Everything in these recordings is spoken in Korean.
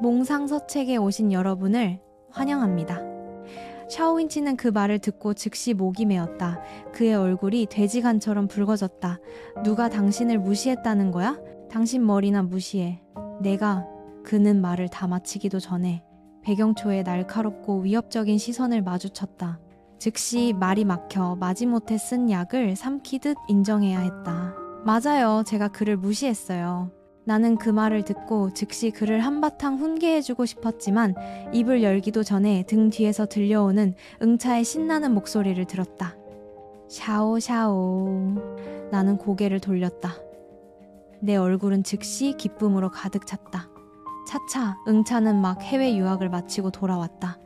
몽상서책에 오신 여러분을 환영합니다. 샤오윈치는 그 말을 듣고 즉시 목이 메었다. 그의 얼굴이 돼지간처럼 붉어졌다. 누가 당신을 무시했다는 거야? 당신 머리나 무시해. 그는 말을 다 마치기도 전에 백영초의 날카롭고 위협적인 시선을 마주쳤다. 즉시 말이 막혀 마지못해 쓴 약을 삼키듯 인정해야 했다. 맞아요. 제가 그를 무시했어요. 나는 그 말을 듣고 즉시 그를 한바탕 훈계해주고 싶었지만 입을 열기도 전에 등 뒤에서 들려오는 응차의 신나는 목소리를 들었다. 샤오샤오. 나는 고개를 돌렸다. 내 얼굴은 즉시 기쁨으로 가득 찼다. 차차 응차는 막 해외 유학을 마치고 돌아왔다.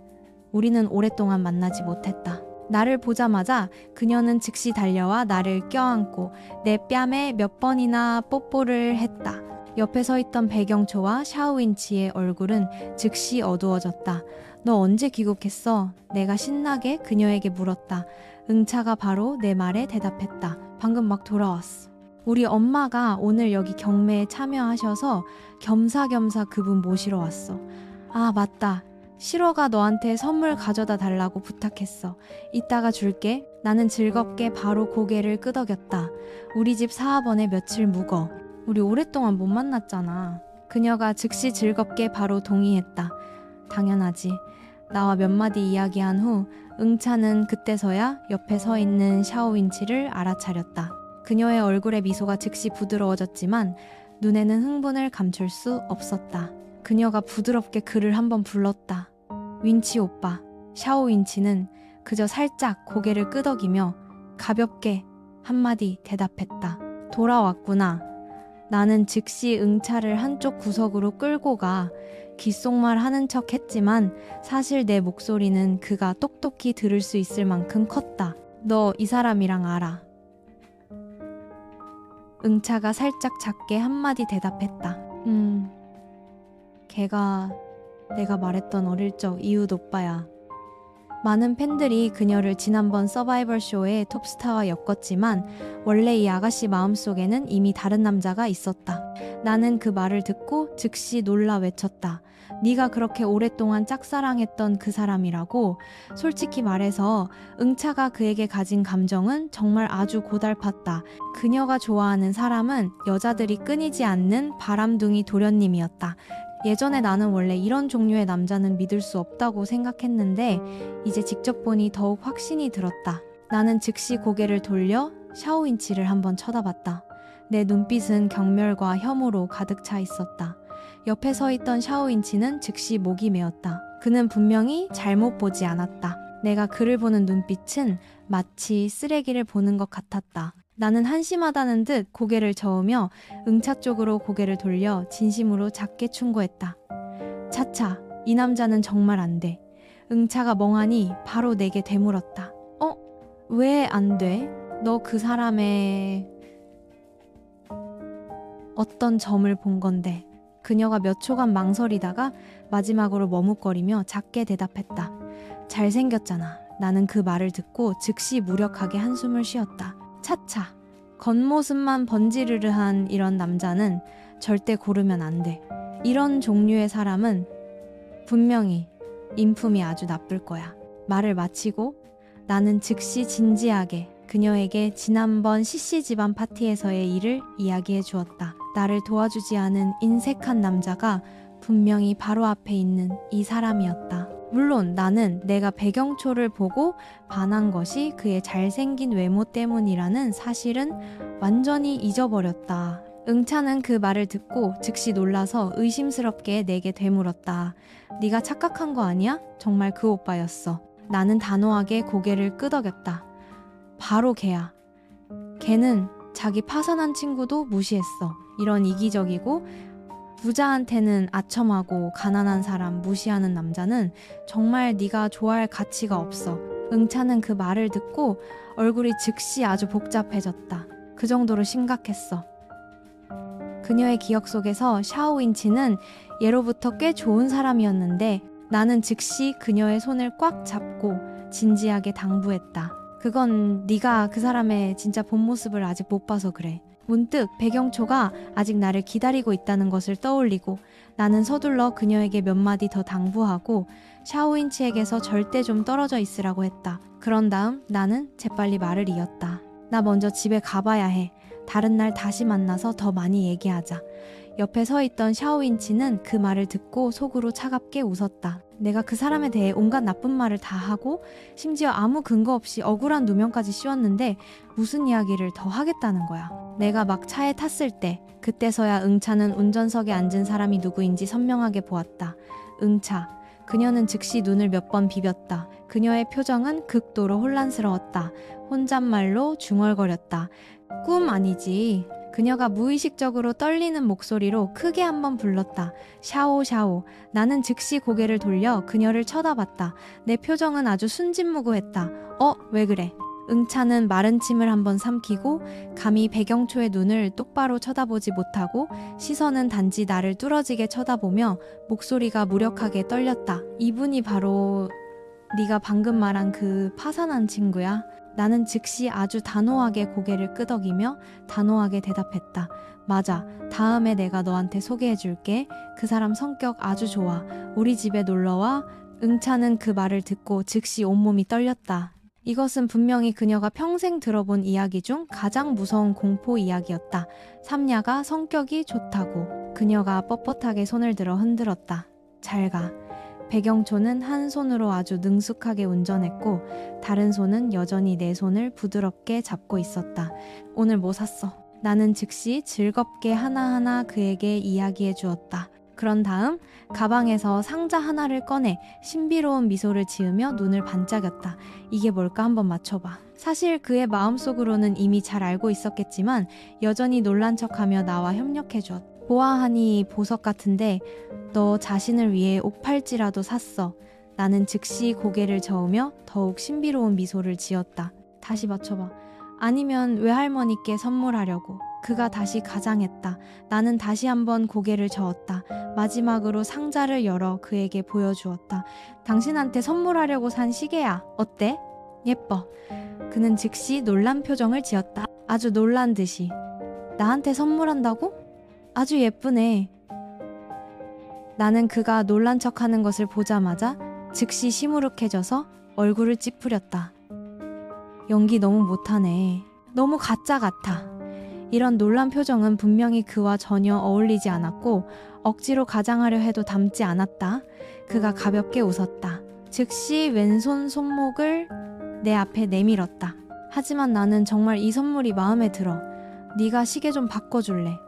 우리는 오랫동안 만나지 못했다. 나를 보자마자 그녀는 즉시 달려와 나를 껴안고 내 뺨에 몇 번이나 뽀뽀를 했다. 옆에 서 있던 백영초와 샤오윈치의 얼굴은 즉시 어두워졌다. 너 언제 귀국했어? 내가 신나게 그녀에게 물었다. 응차가 바로 내 말에 대답했다. 방금 막 돌아왔어. 우리 엄마가 오늘 여기 경매에 참여하셔서 겸사겸사 그분 모시러 왔어. 아, 맞다. 실화가 너한테 선물 가져다 달라고 부탁했어. 이따가 줄게. 나는 즐겁게 바로 고개를 끄덕였다. 우리 집 사업원에 며칠 묵어. 우리 오랫동안 못 만났잖아. 그녀가 즉시 즐겁게 바로 동의했다. 당연하지. 나와 몇 마디 이야기한 후 응차는 그때서야 옆에 서 있는 샤오윈치를 알아차렸다. 그녀의 얼굴의 미소가 즉시 부드러워졌지만 눈에는 흥분을 감출 수 없었다. 그녀가 부드럽게 그를 한번 불렀다. 윈치 오빠. 샤오윈치는 그저 살짝 고개를 끄덕이며 가볍게 한마디 대답했다. 돌아왔구나. 나는 즉시 응차를 한쪽 구석으로 끌고 가 귓속말 하는 척 했지만 사실 내 목소리는 그가 똑똑히 들을 수 있을 만큼 컸다. 너 이 사람이랑 알아. 응차가 살짝 작게 한마디 대답했다. 걔가 내가 말했던 어릴 적 이웃 오빠야. 많은 팬들이 그녀를 지난번 서바이벌 쇼의 톱스타와 엮었지만 원래 이 아가씨 마음속에는 이미 다른 남자가 있었다. 나는 그 말을 듣고 즉시 놀라 외쳤다. 네가 그렇게 오랫동안 짝사랑했던 그 사람이라고? 솔직히 말해서 응차가 그에게 가진 감정은 정말 아주 고달팠다. 그녀가 좋아하는 사람은 여자들이 끊이지 않는 바람둥이 도련님이었다. 예전에 나는 원래 이런 종류의 남자는 믿을 수 없다고 생각했는데 이제 직접 보니 더욱 확신이 들었다. 나는 즉시 고개를 돌려 샤오윈치를 한번 쳐다봤다. 내 눈빛은 경멸과 혐오로 가득 차 있었다. 옆에 서 있던 샤오윈치는 즉시 목이 메었다. 그는 분명히 잘못 보지 않았다. 내가 그를 보는 눈빛은 마치 쓰레기를 보는 것 같았다. 나는 한심하다는 듯 고개를 저으며 응차 쪽으로 고개를 돌려 진심으로 작게 충고했다. 차차, 이 남자는 정말 안 돼. 응차가 멍하니 바로 내게 되물었다. 왜 안 돼? 너 그 사람의 어떤 점을 본 건데? 그녀가 몇 초간 망설이다가 마지막으로 머뭇거리며 작게 대답했다. 잘생겼잖아. 나는 그 말을 듣고 즉시 무력하게 한숨을 쉬었다. 차차. 겉모습만 번지르르한 이런 남자는 절대 고르면 안 돼. 이런 종류의 사람은 분명히 인품이 아주 나쁠 거야. 말을 마치고 나는 즉시 진지하게 그녀에게 지난번 CC 집안 파티에서의 일을 이야기해 주었다. 나를 도와주지 않은 인색한 남자가 분명히 바로 앞에 있는 이 사람이었다. 물론 나는 내가 백영초를 보고 반한 것이 그의 잘생긴 외모 때문이라는 사실은 완전히 잊어버렸다. 응차는 그 말을 듣고 즉시 놀라서 의심스럽게 내게 되물었다. 네가 착각한 거 아니야? 정말 그 오빠였어. 나는 단호하게 고개를 끄덕였다. 바로 걔야. 걔는 자기 파산한 친구도 무시했어. 이런 이기적이고 부자한테는 아첨하고 가난한 사람 무시하는 남자는 정말 네가 좋아할 가치가 없어. 응차는 그 말을 듣고 얼굴이 즉시 아주 복잡해졌다. 그 정도로 심각했어. 그녀의 기억 속에서 샤오윈치는 예로부터 꽤 좋은 사람이었는데 나는 즉시 그녀의 손을 꽉 잡고 진지하게 당부했다. 그건 네가 그 사람의 진짜 본 모습을 아직 못 봐서 그래. 문득 백영초가 아직 나를 기다리고 있다는 것을 떠올리고 나는 서둘러 그녀에게 몇 마디 더 당부하고 샤오인치에게서 절대 좀 떨어져 있으라고 했다. 그런 다음 나는 재빨리 말을 이었다. 나 먼저 집에 가봐야 해. 다른 날 다시 만나서 더 많이 얘기하자. 옆에 서 있던 샤오인치는 그 말을 듣고 속으로 차갑게 웃었다. 내가 그 사람에 대해 온갖 나쁜 말을 다 하고 심지어 아무 근거 없이 억울한 누명까지 씌웠는데 무슨 이야기를 더 하겠다는 거야. 내가 막 차에 탔을 때 그때서야 응차는 운전석에 앉은 사람이 누구인지 선명하게 보았다. 응차. 그녀는 즉시 눈을 몇 번 비볐다. 그녀의 표정은 극도로 혼란스러웠다. 혼잣말로 중얼거렸다. 꿈 아니지. 그녀가 무의식적으로 떨리는 목소리로 크게 한번 불렀다. 샤오샤오. 나는 즉시 고개를 돌려 그녀를 쳐다봤다. 내 표정은 아주 순진무구했다. 왜 그래? 응차는 마른 침을 한번 삼키고 감히 백영초의 눈을 똑바로 쳐다보지 못하고 시선은 단지 나를 뚫어지게 쳐다보며 목소리가 무력하게 떨렸다. 이분이 바로 네가 방금 말한 그 파산한 친구야? 나는 즉시 아주 단호하게 고개를 끄덕이며 단호하게 대답했다. 맞아. 다음에 내가 너한테 소개해줄게. 그 사람 성격 아주 좋아. 우리 집에 놀러와. 응차는 그 말을 듣고 즉시 온몸이 떨렸다. 이것은 분명히 그녀가 평생 들어본 이야기 중 가장 무서운 공포 이야기였다. 삼야가 성격이 좋다고. 그녀가 뻣뻣하게 손을 들어 흔들었다. 잘 가. 백영초는 한 손으로 아주 능숙하게 운전했고 다른 손은 여전히 내 손을 부드럽게 잡고 있었다. 오늘 뭐 샀어? 나는 즉시 즐겁게 하나하나 그에게 이야기해 주었다. 그런 다음 가방에서 상자 하나를 꺼내 신비로운 미소를 지으며 눈을 반짝였다. 이게 뭘까 한번 맞춰봐. 사실 그의 마음속으로는 이미 잘 알고 있었겠지만 여전히 놀란 척하며 나와 협력해 주었다. 보아하니 보석 같은데 너 자신을 위해 옥팔찌라도 샀어. 나는 즉시 고개를 저으며 더욱 신비로운 미소를 지었다. 다시 맞춰봐. 아니면 외할머니께 선물하려고. 그가 다시 가장했다. 나는 다시 한번 고개를 저었다. 마지막으로 상자를 열어 그에게 보여주었다. 당신한테 선물하려고 산 시계야. 어때? 예뻐. 그는 즉시 놀란 표정을 지었다. 아주 놀란 듯이. 나한테 선물한다고? 아주 예쁘네. 나는 그가 놀란 척하는 것을 보자마자 즉시 시무룩해져서 얼굴을 찌푸렸다. 연기 너무 못하네. 너무 가짜 같아. 이런 놀란 표정은 분명히 그와 전혀 어울리지 않았고 억지로 가장하려 해도 닮지 않았다. 그가 가볍게 웃었다. 즉시 왼손 손목을 내 앞에 내밀었다. 하지만 나는 정말 이 선물이 마음에 들어. 네가 시계 좀 바꿔줄래?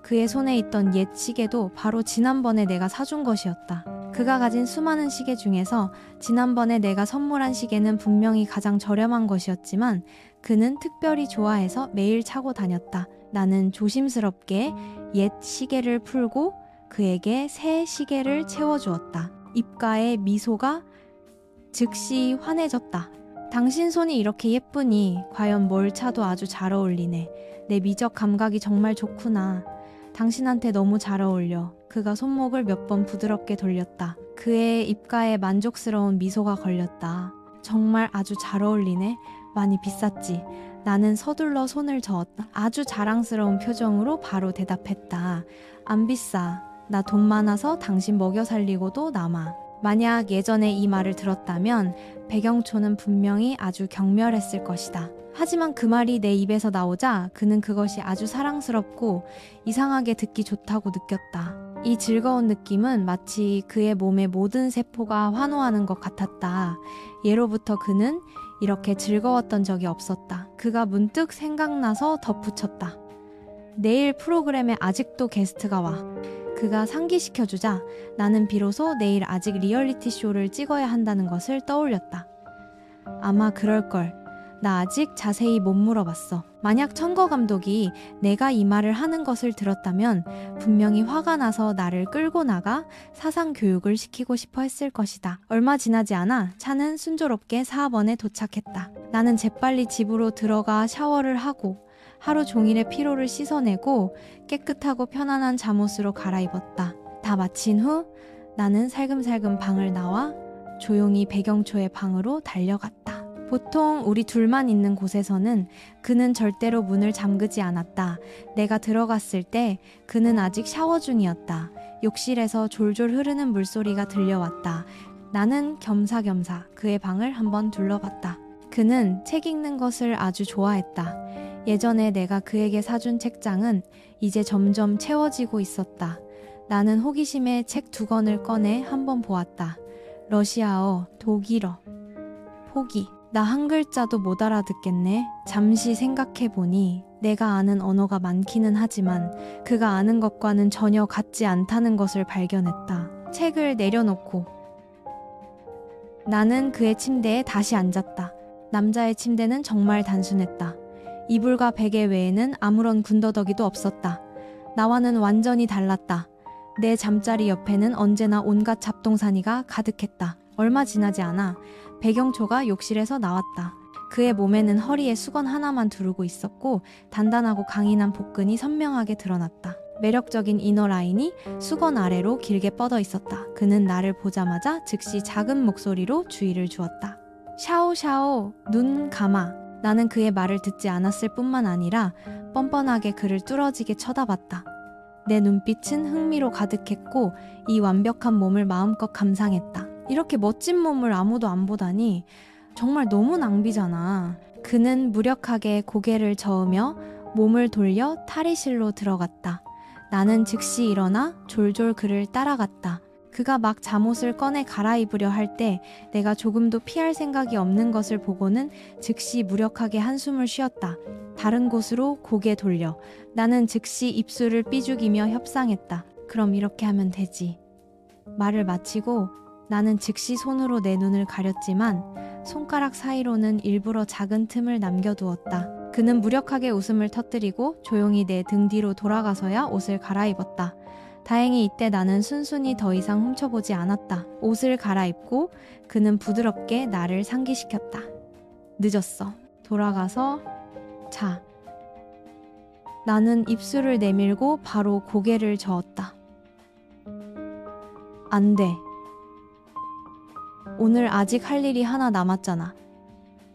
그의 손에 있던 옛 시계도 바로 지난번에 내가 사준 것이었다. 그가 가진 수많은 시계 중에서 지난번에 내가 선물한 시계는 분명히 가장 저렴한 것이었지만 그는 특별히 좋아해서 매일 차고 다녔다. 나는 조심스럽게 옛 시계를 풀고 그에게 새 시계를 채워주었다. 입가에 미소가 즉시 환해졌다. 당신 손이 이렇게 예쁘니 과연 뭘 차도 아주 잘 어울리네. 내 미적 감각이 정말 좋구나. 당신한테 너무 잘 어울려. 그가 손목을 몇 번 부드럽게 돌렸다. 그의 입가에 만족스러운 미소가 걸렸다. 정말 아주 잘 어울리네. 많이 비쌌지. 나는 서둘러 손을 저었다. 아주 자랑스러운 표정으로 바로 대답했다. 안 비싸. 나 돈 많아서 당신 먹여 살리고도 남아. 만약 예전에 이 말을 들었다면 백영초는 분명히 아주 경멸했을 것이다. 하지만 그 말이 내 입에서 나오자 그는 그것이 아주 사랑스럽고 이상하게 듣기 좋다고 느꼈다. 이 즐거운 느낌은 마치 그의 몸의 모든 세포가 환호하는 것 같았다. 예로부터 그는 이렇게 즐거웠던 적이 없었다. 그가 문득 생각나서 덧붙였다. 내일 프로그램에 아직도 게스트가 와. 그가 상기시켜주자 나는 비로소 내일 아직 리얼리티 쇼를 찍어야 한다는 것을 떠올렸다. 아마 그럴걸. 나 아직 자세히 못 물어봤어. 만약 천거 감독이 내가 이 말을 하는 것을 들었다면 분명히 화가 나서 나를 끌고 나가 사상 교육을 시키고 싶어 했을 것이다. 얼마 지나지 않아 차는 순조롭게 사하번에 도착했다. 나는 재빨리 집으로 들어가 샤워를 하고 하루 종일의 피로를 씻어내고 깨끗하고 편안한 잠옷으로 갈아입었다. 다 마친 후 나는 살금살금 방을 나와 조용히 백영초의 방으로 달려갔다. 보통 우리 둘만 있는 곳에서는 그는 절대로 문을 잠그지 않았다. 내가 들어갔을 때 그는 아직 샤워 중이었다. 욕실에서 졸졸 흐르는 물소리가 들려왔다. 나는 겸사겸사 그의 방을 한번 둘러봤다. 그는 책 읽는 것을 아주 좋아했다. 예전에 내가 그에게 사준 책장은 이제 점점 채워지고 있었다. 나는 호기심에 책 2권을 꺼내 한번 보았다. 러시아어, 독일어, 포기. 나 한 글자도 못 알아듣겠네. 잠시 생각해보니 내가 아는 언어가 많기는 하지만 그가 아는 것과는 전혀 같지 않다는 것을 발견했다. 책을 내려놓고 나는 그의 침대에 다시 앉았다. 남자의 침대는 정말 단순했다. 이불과 베개 외에는 아무런 군더더기도 없었다. 나와는 완전히 달랐다. 내 잠자리 옆에는 언제나 온갖 잡동사니가 가득했다. 얼마 지나지 않아 백영초가 욕실에서 나왔다. 그의 몸에는 허리에 수건 하나만 두르고 있었고 단단하고 강인한 복근이 선명하게 드러났다. 매력적인 이너 라인이 수건 아래로 길게 뻗어 있었다. 그는 나를 보자마자 즉시 작은 목소리로 주의를 주었다. 샤오, 눈 감아. 나는 그의 말을 듣지 않았을 뿐만 아니라 뻔뻔하게 그를 뚫어지게 쳐다봤다. 내 눈빛은 흥미로 가득했고 이 완벽한 몸을 마음껏 감상했다. 이렇게 멋진 몸을 아무도 안 보다니 정말 너무 낭비잖아. 그는 무력하게 고개를 저으며 몸을 돌려 탈의실로 들어갔다. 나는 즉시 일어나 졸졸 그를 따라갔다. 그가 막 잠옷을 꺼내 갈아입으려 할 때 내가 조금도 피할 생각이 없는 것을 보고는 즉시 무력하게 한숨을 쉬었다. 다른 곳으로 고개 돌려 나는 즉시 입술을 삐죽이며 협상했다. 그럼 이렇게 하면 되지. 말을 마치고 나는 즉시 손으로 내 눈을 가렸지만 손가락 사이로는 일부러 작은 틈을 남겨두었다. 그는 무력하게 웃음을 터뜨리고 조용히 내 등 뒤로 돌아가서야 옷을 갈아입었다. 다행히 이때 나는 순순히 더 이상 훔쳐보지 않았다. 옷을 갈아입고 그는 부드럽게 나를 상기시켰다. 늦었어. 돌아가서 자. 나는 입술을 내밀고 바로 고개를 저었다. 안 돼. 오늘 아직 할 일이 하나 남았잖아.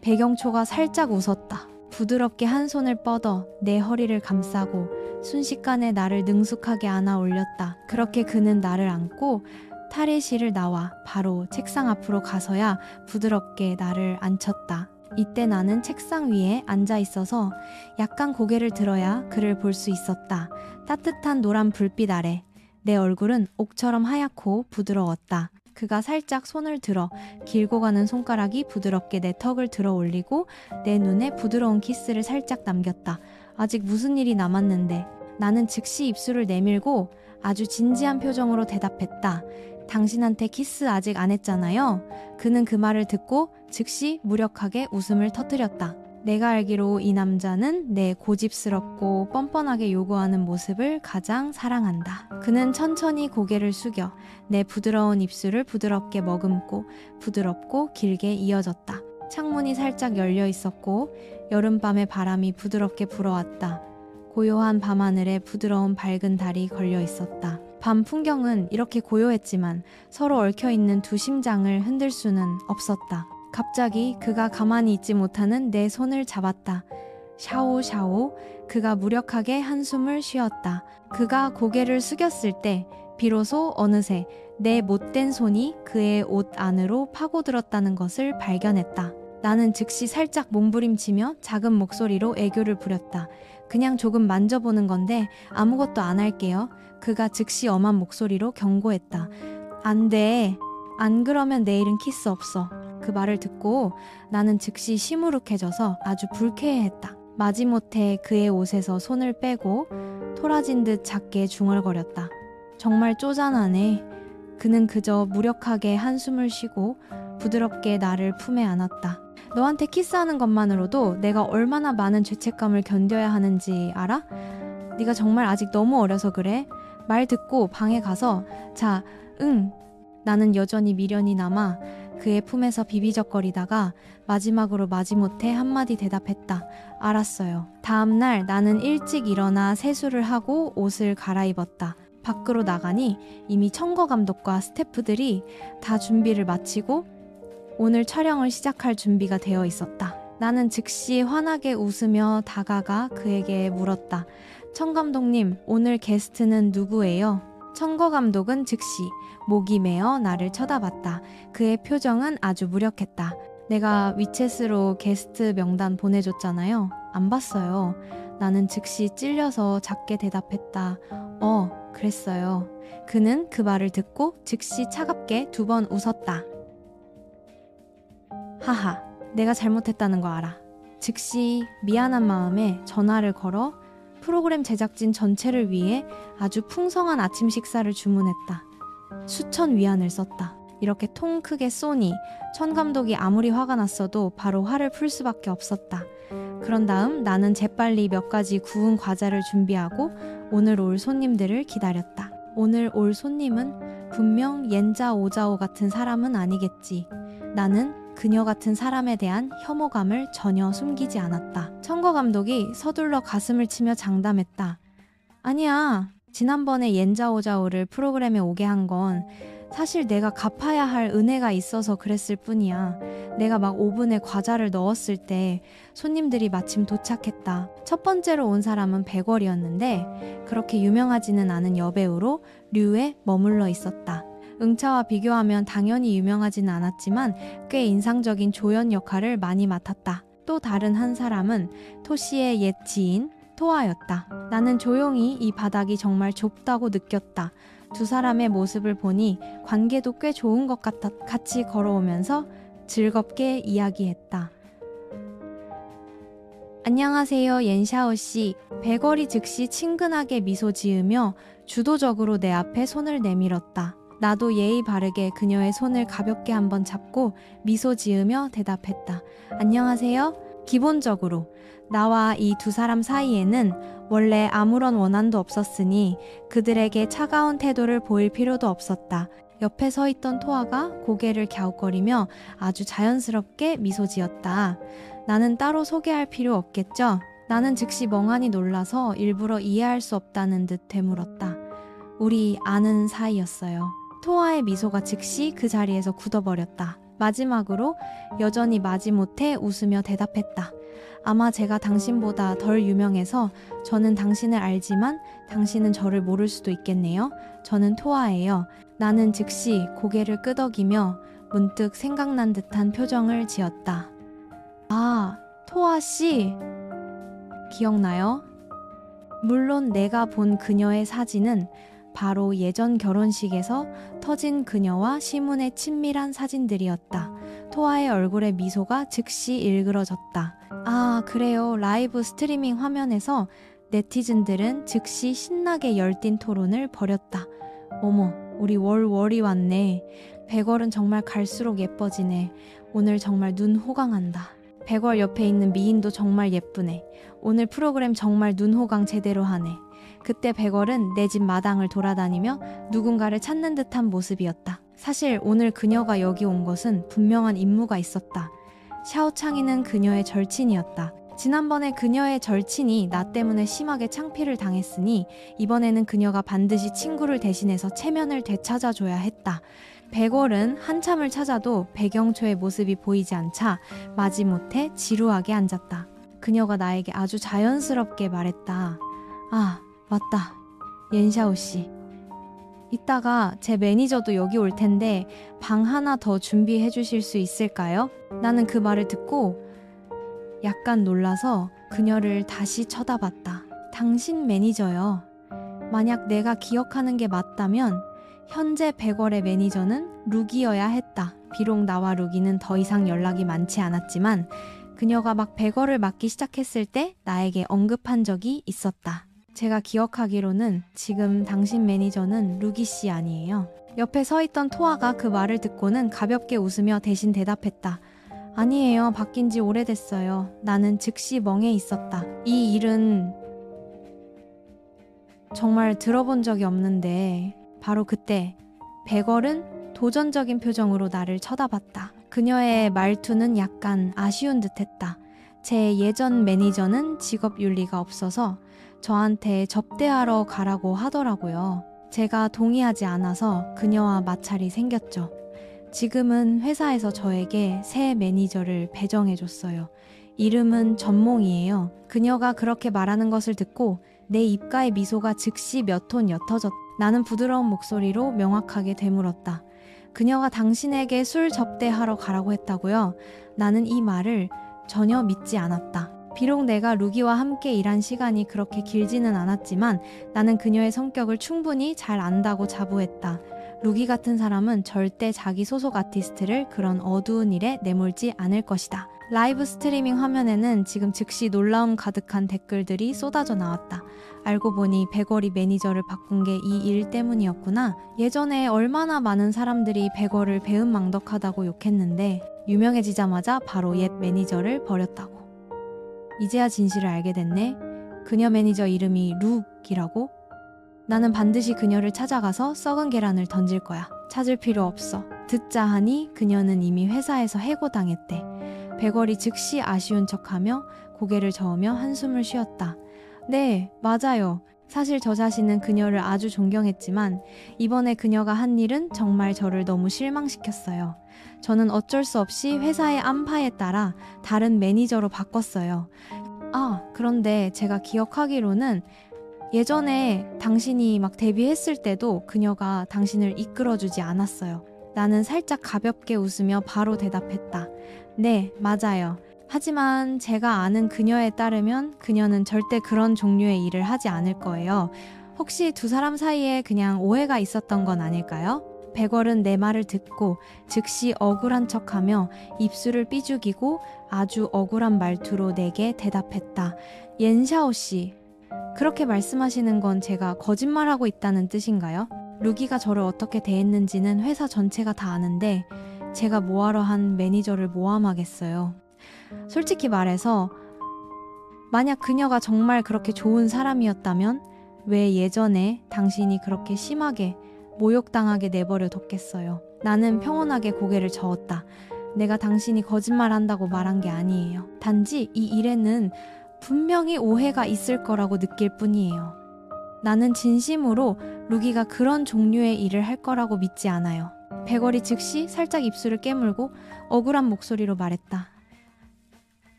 백영초가 살짝 웃었다. 부드럽게 한 손을 뻗어 내 허리를 감싸고 순식간에 나를 능숙하게 안아 올렸다. 그렇게 그는 나를 안고 탈의실을 나와 바로 책상 앞으로 가서야 부드럽게 나를 앉혔다. 이때 나는 책상 위에 앉아 있어서 약간 고개를 들어야 그를 볼 수 있었다. 따뜻한 노란 불빛 아래 내 얼굴은 옥처럼 하얗고 부드러웠다. 그가 살짝 손을 들어 길고 가는 손가락이 부드럽게 내 턱을 들어 올리고 내 눈에 부드러운 키스를 살짝 남겼다. 아직 무슨 일이 남았는데. 나는 즉시 입술을 내밀고 아주 진지한 표정으로 대답했다. 당신한테 키스 아직 안 했잖아요. 그는 그 말을 듣고 즉시 무력하게 웃음을 터뜨렸다. 내가 알기로 이 남자는 내 고집스럽고 뻔뻔하게 요구하는 모습을 가장 사랑한다. 그는 천천히 고개를 숙여 내 부드러운 입술을 부드럽게 머금고 부드럽고 길게 이어졌다. 창문이 살짝 열려 있었고 여름밤의 바람이 부드럽게 불어왔다. 고요한 밤하늘에 부드러운 밝은 달이 걸려 있었다. 밤 풍경은 이렇게 고요했지만 서로 얽혀있는 두 심장을 흔들 수는 없었다. 갑자기 그가 가만히 있지 못하는 내 손을 잡았다. 샤오. 그가 무력하게 한숨을 쉬었다. 그가 고개를 숙였을 때 비로소 어느새 내 못된 손이 그의 옷 안으로 파고들었다는 것을 발견했다. 나는 즉시 살짝 몸부림치며 작은 목소리로 애교를 부렸다. 그냥 조금 만져보는 건데 아무것도 안 할게요. 그가 즉시 엄한 목소리로 경고했다. 안 돼. 안 그러면 내일은 키스 없어. 그 말을 듣고 나는 즉시 시무룩해져서 아주 불쾌해했다. 마지못해 그의 옷에서 손을 빼고 토라진 듯 작게 중얼거렸다. 정말 쪼잔하네. 그는 그저 무력하게 한숨을 쉬고 부드럽게 나를 품에 안았다. 너한테 키스하는 것만으로도 내가 얼마나 많은 죄책감을 견뎌야 하는지 알아? 네가 정말 아직 너무 어려서 그래. 말 듣고 방에 가서 자, 응. 나는 여전히 미련이 남아 그의 품에서 비비적거리다가 마지막으로 마지못해 한마디 대답했다. 알았어요. 다음날 나는 일찍 일어나 세수를 하고 옷을 갈아입었다. 밖으로 나가니 이미 청거 감독과 스태프들이 다 준비를 마치고 오늘 촬영을 시작할 준비가 되어 있었다. 나는 즉시 환하게 웃으며 다가가 그에게 물었다. 청 감독님, 오늘 게스트는 누구예요? 청거 감독은 즉시 목이 메어 나를 쳐다봤다. 그의 표정은 아주 무력했다. 내가 위챗으로 게스트 명단 보내줬잖아요. 안 봤어요. 나는 즉시 찔려서 작게 대답했다. 그랬어요. 그는 그 말을 듣고 즉시 차갑게 2번 웃었다. 하하, 내가 잘못했다는 거 알아. 즉시 미안한 마음에 전화를 걸어 프로그램 제작진 전체를 위해 아주 풍성한 아침 식사를 주문했다. 수천 위안을 썼다. 이렇게 통 크게 쏘니 천 감독이 아무리 화가 났어도 바로 화를 풀 수밖에 없었다. 그런 다음 나는 재빨리 몇 가지 구운 과자를 준비하고 오늘 올 손님들을 기다렸다. 오늘 올 손님은 분명 옌자 오자오 같은 사람은 아니겠지. 나는 그녀 같은 사람에 대한 혐오감을 전혀 숨기지 않았다. 청거 감독이 서둘러 가슴을 치며 장담했다. 아니야. 지난번에 옌자 오자오를 프로그램에 오게 한 건 사실 내가 갚아야 할 은혜가 있어서 그랬을 뿐이야. 내가 막 오븐에 과자를 넣었을 때 손님들이 마침 도착했다. 첫 번째로 온 사람은 백월이었는데 그렇게 유명하지는 않은 여배우로 류에 머물러 있었다. 응차와 비교하면 당연히 유명하지는 않았지만 꽤 인상적인 조연 역할을 많이 맡았다. 또 다른 한 사람은 토시의 옛 지인 토아였다. 나는 조용히 이 바닥이 정말 좁다고 느꼈다. 두 사람의 모습을 보니 관계도 꽤 좋은 것 같아 같이 걸어오면서 즐겁게 이야기했다. 안녕하세요, 옌샤오 씨. 백월이 즉시 친근하게 미소 지으며 주도적으로 내 앞에 손을 내밀었다. 나도 예의 바르게 그녀의 손을 가볍게 한번 잡고 미소 지으며 대답했다. 안녕하세요. 기본적으로 나와 이 두 사람 사이에는 원래 아무런 원한도 없었으니 그들에게 차가운 태도를 보일 필요도 없었다. 옆에 서 있던 토아가 고개를 갸웃거리며 아주 자연스럽게 미소 지었다. 나는 따로 소개할 필요 없겠죠? 나는 즉시 멍하니 놀라서 일부러 이해할 수 없다는 듯 되물었다. 우리 아는 사이였어요. 토아의 미소가 즉시 그 자리에서 굳어버렸다. 마지막으로 여전히 마지못해 웃으며 대답했다. 아마 제가 당신보다 덜 유명해서 저는 당신을 알지만 당신은 저를 모를 수도 있겠네요. 저는 토아예요. 나는 즉시 고개를 끄덕이며 문득 생각난 듯한 표정을 지었다. 아, 토아 씨. 기억나요? 물론 내가 본 그녀의 사진은 바로 예전 결혼식에서 터진 그녀와 시문의 친밀한 사진들이었다. 토아의 얼굴에 미소가 즉시 일그러졌다. 아, 그래요. 라이브 스트리밍 화면에서 네티즌들은 즉시 신나게 열띤 토론을 벌였다. 어머, 우리 월월이 왔네. 백월은 정말 갈수록 예뻐지네. 오늘 정말 눈 호강한다. 백월 옆에 있는 미인도 정말 예쁘네. 오늘 프로그램 정말 눈 호강 제대로 하네. 그때 백월은 내 집 마당을 돌아다니며 누군가를 찾는 듯한 모습이었다. 사실 오늘 그녀가 여기 온 것은 분명한 임무가 있었다. 샤오창이는 그녀의 절친이었다. 지난번에 그녀의 절친이 나 때문에 심하게 창피를 당했으니 이번에는 그녀가 반드시 친구를 대신해서 체면을 되찾아줘야 했다. 백월은 한참을 찾아도 백영초의 모습이 보이지 않자 마지못해 지루하게 앉았다. 그녀가 나에게 아주 자연스럽게 말했다. 아, 맞다. 옌샤오 씨. 이따가 제 매니저도 여기 올 텐데 방 하나 더 준비해 주실 수 있을까요? 나는 그 말을 듣고 약간 놀라서 그녀를 다시 쳐다봤다. 당신 매니저요. 만약 내가 기억하는 게 맞다면 현재 백월의 매니저는 룩이어야 했다. 비록 나와 룩이는 더 이상 연락이 많지 않았지만 그녀가 막 백월을 맡기 시작했을 때 나에게 언급한 적이 있었다. 제가 기억하기로는 지금 당신 매니저는 루기 씨 아니에요. 옆에 서 있던 토아가 그 말을 듣고는 가볍게 웃으며 대신 대답했다. 아니에요. 바뀐 지 오래됐어요. 나는 즉시 멍해 있었다. 이 일은 정말 들어본 적이 없는데 바로 그때 백월은 도전적인 표정으로 나를 쳐다봤다. 그녀의 말투는 약간 아쉬운 듯했다. 제 예전 매니저는 직업 윤리가 없어서 저한테 접대하러 가라고 하더라고요. 제가 동의하지 않아서 그녀와 마찰이 생겼죠. 지금은 회사에서 저에게 새 매니저를 배정해줬어요. 이름은 전몽이에요. 그녀가 그렇게 말하는 것을 듣고 내 입가의 미소가 즉시 몇 톤 옅어졌다. 나는 부드러운 목소리로 명확하게 되물었다. 그녀가 당신에게 술 접대하러 가라고 했다고요? 나는 이 말을 전혀 믿지 않았다. 비록 내가 루기와 함께 일한 시간이 그렇게 길지는 않았지만 나는 그녀의 성격을 충분히 잘 안다고 자부했다. 루기 같은 사람은 절대 자기 소속 아티스트를 그런 어두운 일에 내몰지 않을 것이다. 라이브 스트리밍 화면에는 지금 즉시 놀라움 가득한 댓글들이 쏟아져 나왔다. 알고 보니 백월이 매니저를 바꾼 게 이 일 때문이었구나. 예전에 얼마나 많은 사람들이 백월을 배은망덕하다고 욕했는데 유명해지자마자 바로 옛 매니저를 버렸다고. 이제야 진실을 알게 됐네. 그녀 매니저 이름이 룩이라고? 나는 반드시 그녀를 찾아가서 썩은 계란을 던질 거야. 찾을 필요 없어. 듣자 하니 그녀는 이미 회사에서 해고당했대. 백월이 즉시 아쉬운 척하며 고개를 저으며 한숨을 쉬었다. 네, 맞아요. 사실 저 자신은 그녀를 아주 존경했지만 이번에 그녀가 한 일은 정말 저를 너무 실망시켰어요. 저는 어쩔 수 없이 회사의 안파에 따라 다른 매니저로 바꿨어요. 그런데 제가 기억하기로는 예전에 당신이 막 데뷔했을 때도 그녀가 당신을 이끌어주지 않았어요. 나는 살짝 가볍게 웃으며 바로 대답했다. 네, 맞아요. 하지만 제가 아는 그녀에 따르면 그녀는 절대 그런 종류의 일을 하지 않을 거예요. 혹시 두 사람 사이에 그냥 오해가 있었던 건 아닐까요? 백월은 내 말을 듣고 즉시 억울한 척하며 입술을 삐죽이고 아주 억울한 말투로 내게 대답했다. 옌샤오 씨, 그렇게 말씀하시는 건 제가 거짓말하고 있다는 뜻인가요? 루기가 저를 어떻게 대했는지는 회사 전체가 다 아는데 제가 뭐하러 한 매니저를 모함하겠어요. 솔직히 말해서 만약 그녀가 정말 그렇게 좋은 사람이었다면 왜 예전에 당신이 그렇게 심하게 모욕당하게 내버려 뒀겠어요. 나는 평온하게 고개를 저었다. 내가 당신이 거짓말한다고 말한 게 아니에요. 단지 이 일에는 분명히 오해가 있을 거라고 느낄 뿐이에요. 나는 진심으로 루기가 그런 종류의 일을 할 거라고 믿지 않아요. 백월이 즉시 살짝 입술을 깨물고 억울한 목소리로 말했다.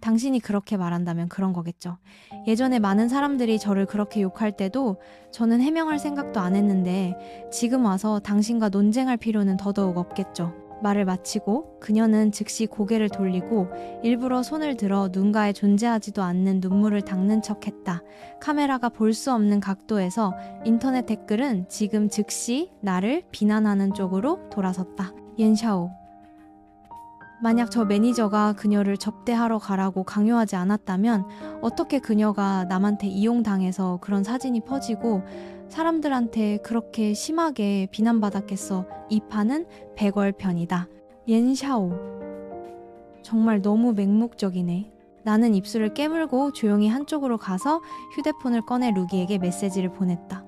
당신이 그렇게 말한다면 그런 거겠죠. 예전에 많은 사람들이 저를 그렇게 욕할 때도 저는 해명할 생각도 안 했는데 지금 와서 당신과 논쟁할 필요는 더더욱 없겠죠. 말을 마치고 그녀는 즉시 고개를 돌리고 일부러 손을 들어 누군가에 존재하지도 않는 눈물을 닦는 척했다. 카메라가 볼 수 없는 각도에서 인터넷 댓글은 지금 즉시 나를 비난하는 쪽으로 돌아섰다. 옌샤오, 만약 저 매니저가 그녀를 접대하러 가라고 강요하지 않았다면 어떻게 그녀가 남한테 이용당해서 그런 사진이 퍼지고 사람들한테 그렇게 심하게 비난받았겠어. 이 판은 백월 편이다. 옌샤오, 정말 너무 맹목적이네. 나는 입술을 깨물고 조용히 한쪽으로 가서 휴대폰을 꺼내 루기에게 메시지를 보냈다.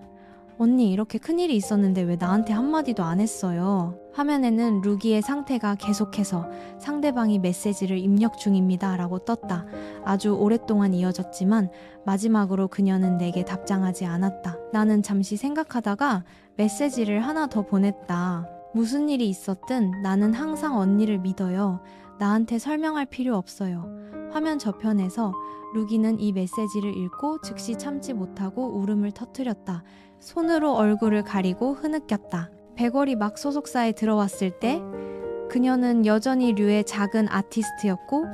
언니, 이렇게 큰일이 있었는데 왜 나한테 한마디도 안 했어요? 화면에는 루기의 상태가 계속해서 상대방이 메시지를 입력 중입니다 라고 떴다. 아주 오랫동안 이어졌지만 마지막으로 그녀는 내게 답장하지 않았다. 나는 잠시 생각하다가 메시지를 하나 더 보냈다. 무슨 일이 있었든 나는 항상 언니를 믿어요. 나한테 설명할 필요 없어요. 화면 저편에서 루기는 이 메시지를 읽고 즉시 참지 못하고 울음을 터뜨렸다. 손으로 얼굴을 가리고 흐느꼈다. 백월이 막 소속사에 들어왔을 때 그녀는 여전히 류의 작은 아티스트였고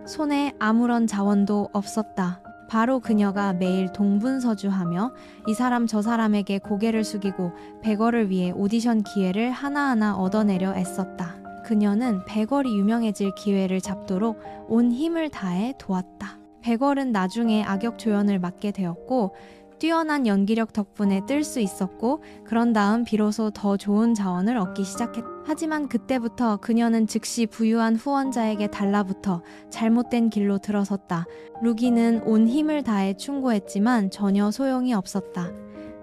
손에 아무런 자원도 없었다. 바로 그녀가 매일 동분서주하며 이 사람 저 사람에게 고개를 숙이고 백월을 위해 오디션 기회를 하나하나 얻어내려 애썼다. 그녀는 백월이 유명해질 기회를 잡도록 온 힘을 다해 도왔다. 백월은 나중에 악역 조연을 맡게 되었고 뛰어난 연기력 덕분에 뜰 수 있었고 그런 다음 비로소 더 좋은 자원을 얻기 시작했다. 하지만 그때부터 그녀는 즉시 부유한 후원자에게 달라붙어 잘못된 길로 들어섰다. 루기는 온 힘을 다해 충고했지만 전혀 소용이 없었다.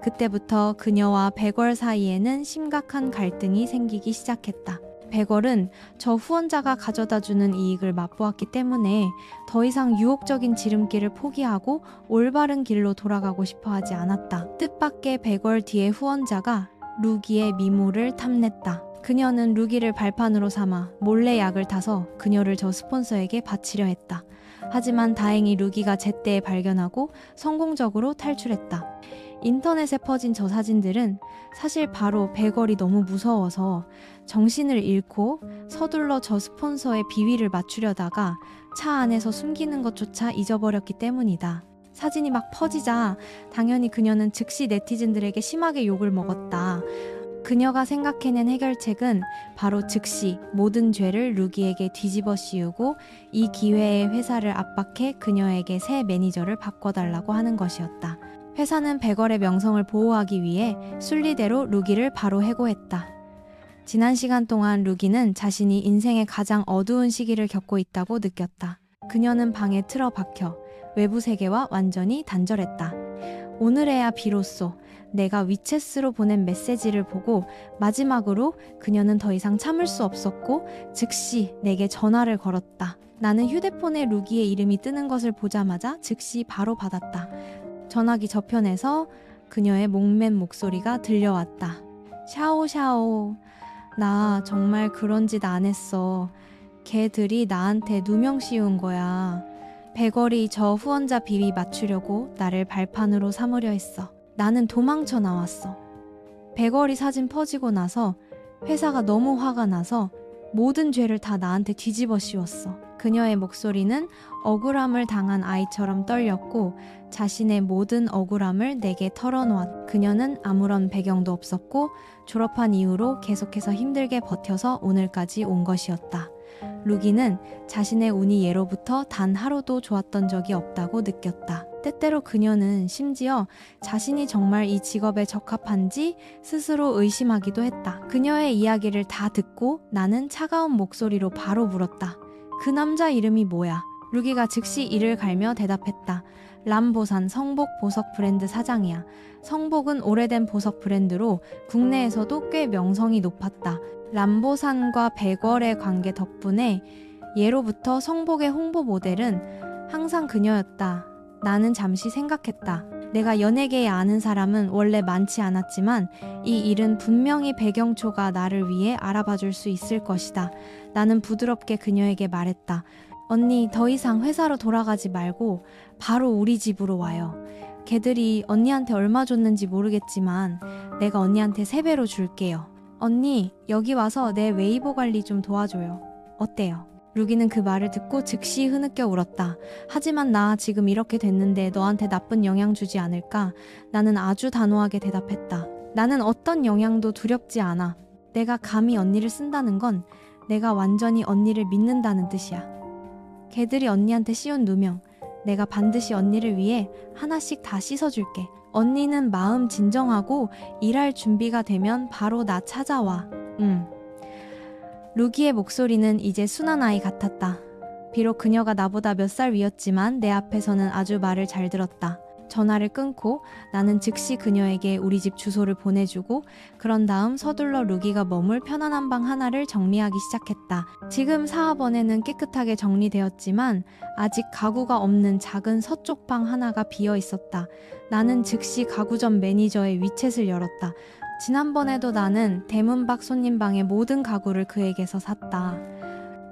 그때부터 그녀와 백월 사이에는 심각한 갈등이 생기기 시작했다. 백월은 저 후원자가 가져다주는 이익을 맛보았기 때문에 더 이상 유혹적인 지름길을 포기하고 올바른 길로 돌아가고 싶어 하지 않았다. 뜻밖의 백월 뒤에 후원자가 루기의 미모를 탐냈다. 그녀는 루기를 발판으로 삼아 몰래 약을 타서 그녀를 저 스폰서에게 바치려 했다. 하지만 다행히 루기가 제때 발견하고 성공적으로 탈출했다. 인터넷에 퍼진 저 사진들은 사실 바로 베걸이 너무 무서워서 정신을 잃고 서둘러 저 스폰서의 비위를 맞추려다가 차 안에서 숨기는 것조차 잊어버렸기 때문이다. 사진이 막 퍼지자 당연히 그녀는 즉시 네티즌들에게 심하게 욕을 먹었다. 그녀가 생각해낸 해결책은 바로 즉시 모든 죄를 루기에게 뒤집어 씌우고 이 기회에 회사를 압박해 그녀에게 새 매니저를 바꿔달라고 하는 것이었다. 회사는 베걸의 명성을 보호하기 위해 순리대로 루기를 바로 해고했다. 지난 시간 동안 루기는 자신이 인생의 가장 어두운 시기를 겪고 있다고 느꼈다. 그녀는 방에 틀어박혀 외부 세계와 완전히 단절했다. 오늘에야 비로소 내가 위챗으로 보낸 메시지를 보고 마지막으로 그녀는 더 이상 참을 수 없었고 즉시 내게 전화를 걸었다. 나는 휴대폰에 루기의 이름이 뜨는 것을 보자마자 즉시 바로 받았다. 전화기 저편에서 그녀의 목맨 목소리가 들려왔다. 샤오샤오, 나 정말 그런 짓 안 했어. 걔들이 나한테 누명 씌운 거야. 베걸이 저 후원자 비위 맞추려고 나를 발판으로 삼으려 했어. 나는 도망쳐 나왔어. 베걸이 사진 퍼지고 나서 회사가 너무 화가 나서 모든 죄를 다 나한테 뒤집어 씌웠어. 그녀의 목소리는 억울함을 당한 아이처럼 떨렸고 자신의 모든 억울함을 내게 털어놓았다. 그녀는 아무런 배경도 없었고 졸업한 이후로 계속해서 힘들게 버텨서 오늘까지 온 것이었다. 루기는 자신의 운이 예로부터 단 하루도 좋았던 적이 없다고 느꼈다. 때때로 그녀는 심지어 자신이 정말 이 직업에 적합한지 스스로 의심하기도 했다. 그녀의 이야기를 다 듣고 나는 차가운 목소리로 바로 물었다. 그 남자 이름이 뭐야? 루기가 즉시 이를 갈며 대답했다. 람보산 성복 보석 브랜드 사장이야. 성복은 오래된 보석 브랜드로 국내에서도 꽤 명성이 높았다. 람보산과 베걸의 관계 덕분에 예로부터 성복의 홍보 모델은 항상 그녀였다. 나는 잠시 생각했다. 내가 연예계에 아는 사람은 원래 많지 않았지만 이 일은 분명히 배경초가 나를 위해 알아봐줄 수 있을 것이다. 나는 부드럽게 그녀에게 말했다. 언니, 더 이상 회사로 돌아가지 말고 바로 우리 집으로 와요. 걔들이 언니한테 얼마 줬는지 모르겠지만 내가 언니한테 3배로 줄게요. 언니, 여기 와서 내 웨이보 관리 좀 도와줘요. 어때요? 루기는 그 말을 듣고 즉시 흐느껴 울었다. 하지만 나 지금 이렇게 됐는데 너한테 나쁜 영향 주지 않을까? 나는 아주 단호하게 대답했다. 나는 어떤 영향도 두렵지 않아. 내가 감히 언니를 쓴다는 건 내가 완전히 언니를 믿는다는 뜻이야. 걔들이 언니한테 씌운 누명, 내가 반드시 언니를 위해 하나씩 다 씻어줄게. 언니는 마음 진정하고 일할 준비가 되면 바로 나 찾아와. 루기의 목소리는 이제 순한 아이 같았다. 비록 그녀가 나보다 몇 살 위였지만 내 앞에서는 아주 말을 잘 들었다. 전화를 끊고 나는 즉시 그녀에게 우리 집 주소를 보내주고 그런 다음 서둘러 루기가 머물 편안한 방 하나를 정리하기 시작했다. 지금 사업원에는 깨끗하게 정리되었지만 아직 가구가 없는 작은 서쪽 방 하나가 비어 있었다. 나는 즉시 가구점 매니저의 위챗을 열었다. 지난번에도 나는 대문밖 손님방의 모든 가구를 그에게서 샀다.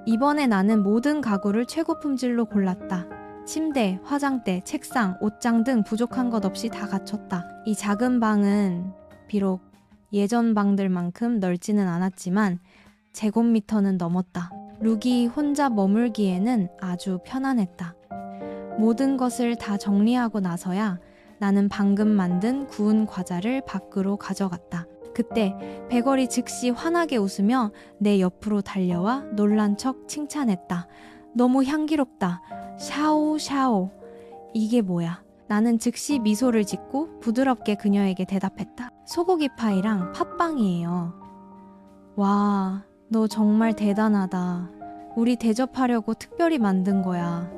이번에 나는 모든 가구를 최고 품질로 골랐다. 침대, 화장대, 책상, 옷장 등 부족한 것 없이 다 갖췄다. 이 작은 방은 비록 예전 방들만큼 넓지는 않았지만 제곱미터는 넘었다. 루기 혼자 머물기에는 아주 편안했다. 모든 것을 다 정리하고 나서야 나는 방금 만든 구운 과자를 밖으로 가져갔다. 그때 베걸이 즉시 환하게 웃으며 내 옆으로 달려와 놀란 척 칭찬했다. 너무 향기롭다. 샤오샤오. 이게 뭐야? 나는 즉시 미소를 짓고 부드럽게 그녀에게 대답했다. 소고기 파이랑 팥빵이에요. 와, 너 정말 대단하다. 우리 대접하려고 특별히 만든 거야.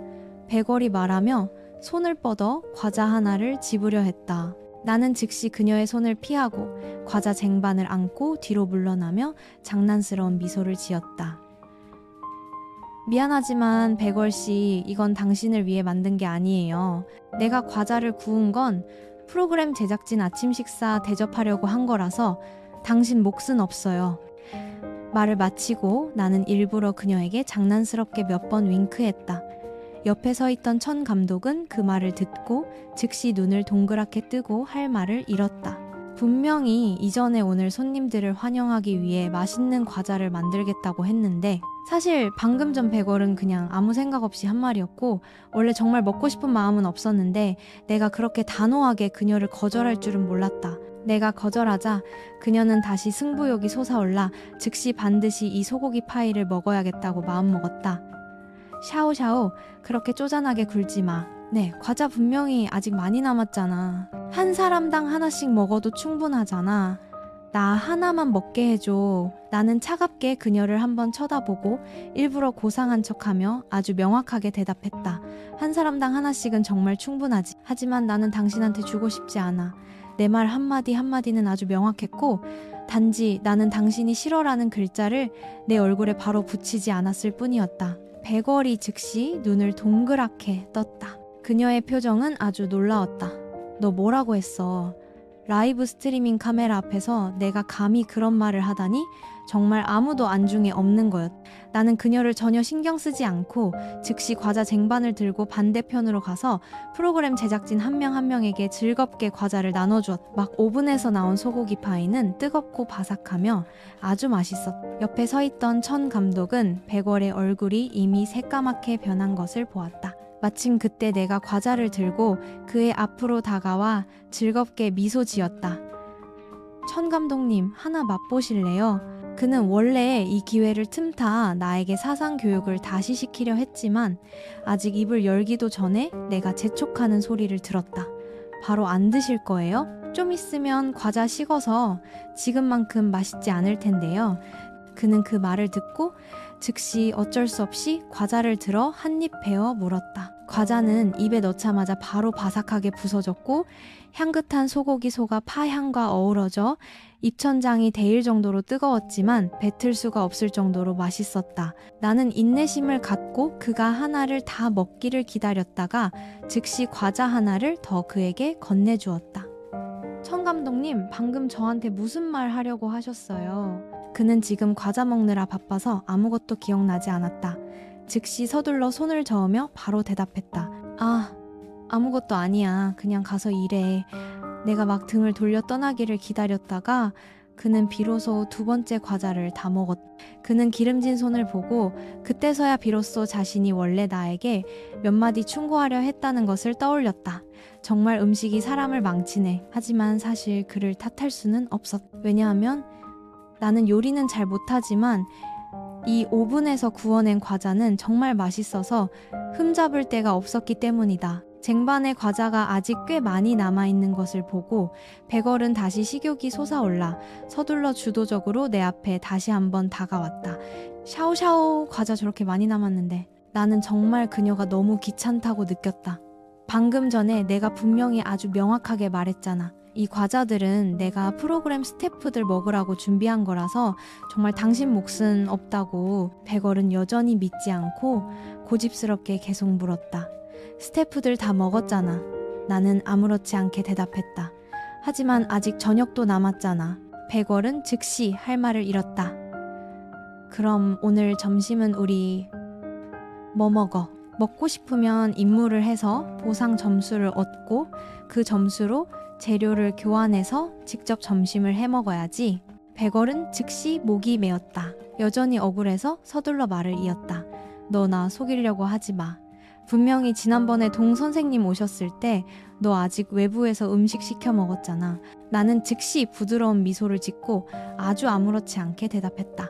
베걸이 말하며 손을 뻗어 과자 하나를 집으려 했다. 나는 즉시 그녀의 손을 피하고 과자 쟁반을 안고 뒤로 물러나며 장난스러운 미소를 지었다. 미안하지만 베걸씨, 이건 당신을 위해 만든 게 아니에요. 내가 과자를 구운 건 프로그램 제작진 아침 식사 대접하려고 한 거라서 당신 몫은 없어요. 말을 마치고 나는 일부러 그녀에게 장난스럽게 몇 번 윙크했다. 옆에 서 있던 천 감독은 그 말을 듣고 즉시 눈을 동그랗게 뜨고 할 말을 잃었다. 분명히 이전에 오늘 손님들을 환영하기 위해 맛있는 과자를 만들겠다고 했는데 사실 방금 전 백월은 그냥 아무 생각 없이 한 말이었고 원래 정말 먹고 싶은 마음은 없었는데 내가 그렇게 단호하게 그녀를 거절할 줄은 몰랐다. 내가 거절하자 그녀는 다시 승부욕이 솟아올라 즉시 반드시 이 소고기 파이를 먹어야겠다고 마음먹었다. 샤오샤오, 그렇게 쪼잔하게 굴지 마. 네, 과자 분명히 아직 많이 남았잖아. 한 사람당 하나씩 먹어도 충분하잖아. 나 하나만 먹게 해줘. 나는 차갑게 그녀를 한번 쳐다보고 일부러 고상한 척하며 아주 명확하게 대답했다. 한 사람당 하나씩은 정말 충분하지. 하지만 나는 당신한테 주고 싶지 않아. 내 말 한마디 한마디는 아주 명확했고 단지 나는 당신이 싫어라는 글자를 내 얼굴에 바로 붙이지 않았을 뿐이었다. 백월이 즉시 눈을 동그랗게 떴다. 그녀의 표정은 아주 놀라웠다. 너 뭐라고 했어? 라이브 스트리밍 카메라 앞에서 내가 감히 그런 말을 하다니 정말 아무도 안중에 없는 거였. 나는 그녀를 전혀 신경 쓰지 않고 즉시 과자 쟁반을 들고 반대편으로 가서 프로그램 제작진 한 명 한 명에게 즐겁게 과자를 나눠주었다. 막 오븐에서 나온 소고기 파이는 뜨겁고 바삭하며 아주 맛있었다. 옆에 서 있던 천 감독은 백월의 얼굴이 이미 새까맣게 변한 것을 보았다. 마침 그때 내가 과자를 들고 그의 앞으로 다가와 즐겁게 미소 지었다. 천 감독님, 하나 맛보실래요? 그는 원래 이 기회를 틈타 나에게 사상 교육을 다시 시키려 했지만 아직 입을 열기도 전에 내가 재촉하는 소리를 들었다. 바로 안 드실 거예요? 좀 있으면 과자 식어서 지금만큼 맛있지 않을 텐데요. 그는 그 말을 듣고 즉시 어쩔 수 없이 과자를 들어 한 입 베어 물었다. 과자는 입에 넣자마자 바로 바삭하게 부서졌고 향긋한 소고기 소가 파향과 어우러져 입천장이 데일 정도로 뜨거웠지만 뱉을 수가 없을 정도로 맛있었다. 나는 인내심을 갖고 그가 하나를 다 먹기를 기다렸다가 즉시 과자 하나를 더 그에게 건네주었다. 천 감독님, 방금 저한테 무슨 말 하려고 하셨어요? 그는 지금 과자 먹느라 바빠서 아무것도 기억나지 않았다. 즉시 서둘러 손을 저으며 바로 대답했다. 아무것도 아니야. 그냥 가서 일해. 내가 막 등을 돌려 떠나기를 기다렸다가 그는 비로소 두 번째 과자를 다 먹었다. 그는 기름진 손을 보고 그때서야 비로소 자신이 원래 나에게 몇 마디 충고하려 했다는 것을 떠올렸다. 정말 음식이 사람을 망치네. 하지만 사실 그를 탓할 수는 없었다. 왜냐하면 나는 요리는 잘 못하지만 이 오븐에서 구워낸 과자는 정말 맛있어서 흠잡을 데가 없었기 때문이다. 쟁반에 과자가 아직 꽤 많이 남아있는 것을 보고 백월은 다시 식욕이 솟아올라 서둘러 주도적으로 내 앞에 다시 한번 다가왔다. 샤오샤오, 과자 저렇게 많이 남았는데. 나는 정말 그녀가 너무 귀찮다고 느꼈다. 방금 전에 내가 분명히 아주 명확하게 말했잖아. 이 과자들은 내가 프로그램 스태프들 먹으라고 준비한 거라서 정말 당신 몫은 없다고. 백월은 여전히 믿지 않고 고집스럽게 계속 물었다. 스태프들 다 먹었잖아. 나는 아무렇지 않게 대답했다. 하지만 아직 저녁도 남았잖아. 백월은 즉시 할 말을 잃었다. 그럼 오늘 점심은 우리 뭐 먹어? 먹고 싶으면 임무를 해서 보상 점수를 얻고 그 점수로 재료를 교환해서 직접 점심을 해 먹어야지. 백월은 즉시 목이 메었다. 여전히 억울해서 서둘러 말을 이었다. 너 나 속이려고 하지 마. 분명히 지난번에 동 선생님 오셨을 때 너 아직 외부에서 음식 시켜 먹었잖아. 나는 즉시 부드러운 미소를 짓고 아주 아무렇지 않게 대답했다.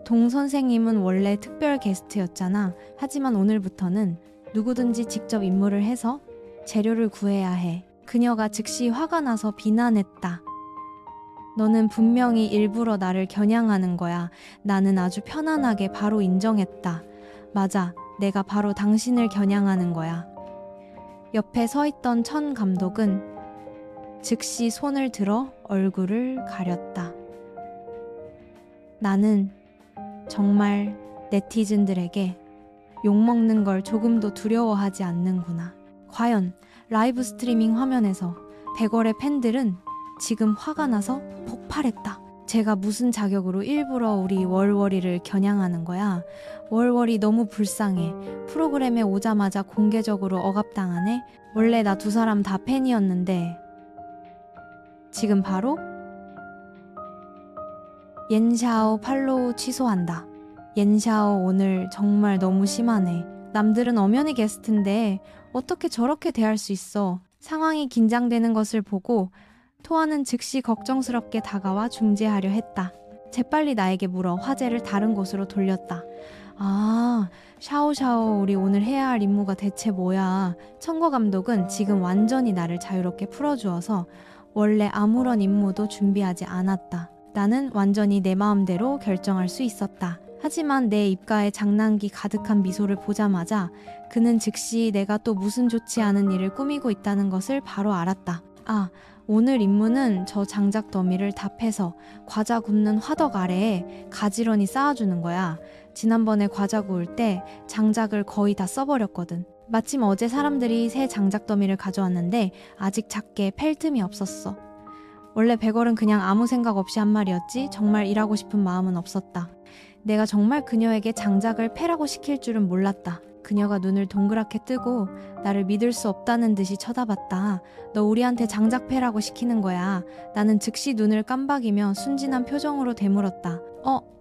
동 선생님은 원래 특별 게스트였잖아. 하지만 오늘부터는 누구든지 직접 임무를 해서 재료를 구해야 해. 그녀가 즉시 화가 나서 비난했다. 너는 분명히 일부러 나를 겨냥하는 거야. 나는 아주 편안하게 바로 인정했다. 맞아, 내가 바로 당신을 겨냥하는 거야. 옆에 서 있던 천 감독은 즉시 손을 들어 얼굴을 가렸다. 나는 정말 네티즌들에게 욕먹는 걸 조금도 두려워하지 않는구나. 과연 라이브 스트리밍 화면에서 백월의 팬들은 지금 화가 나서 폭발했다. 제가 무슨 자격으로 일부러 우리 월월이를 겨냥하는 거야? 월월이 너무 불쌍해. 프로그램에 오자마자 공개적으로 억압당하네. 원래 나 두 사람 다 팬이었는데 지금 바로 옌샤오 팔로우 취소한다. 옌샤오 오늘 정말 너무 심하네. 남들은 엄연히 게스트인데 어떻게 저렇게 대할 수 있어. 상황이 긴장되는 것을 보고 토아는 즉시 걱정스럽게 다가와 중재하려 했다. 재빨리 나에게 물어 화제를 다른 곳으로 돌렸다. 아, 샤오샤오 우리 오늘 해야 할 임무가 대체 뭐야. 청거 감독은 지금 완전히 나를 자유롭게 풀어주어서 원래 아무런 임무도 준비하지 않았다. 나는 완전히 내 마음대로 결정할 수 있었다. 하지만 내 입가에 장난기 가득한 미소를 보자마자 그는 즉시 내가 또 무슨 좋지 않은 일을 꾸미고 있다는 것을 바로 알았다. 아, 오늘 임무는 저 장작 더미를 다 패서 과자 굽는 화덕 아래에 가지런히 쌓아주는 거야. 지난번에 과자 구울 때 장작을 거의 다 써버렸거든. 마침 어제 사람들이 새 장작 더미를 가져왔는데 아직 작게 팰 틈이 없었어. 원래 백월은 그냥 아무 생각 없이 한 말이었지 정말 일하고 싶은 마음은 없었다. 내가 정말 그녀에게 장작을 패라고 시킬 줄은 몰랐다. 그녀가 눈을 동그랗게 뜨고 나를 믿을 수 없다는 듯이 쳐다봤다. 너 우리한테 장작 패라고 시키는 거야. 나는 즉시 눈을 깜박이며 순진한 표정으로 되물었다.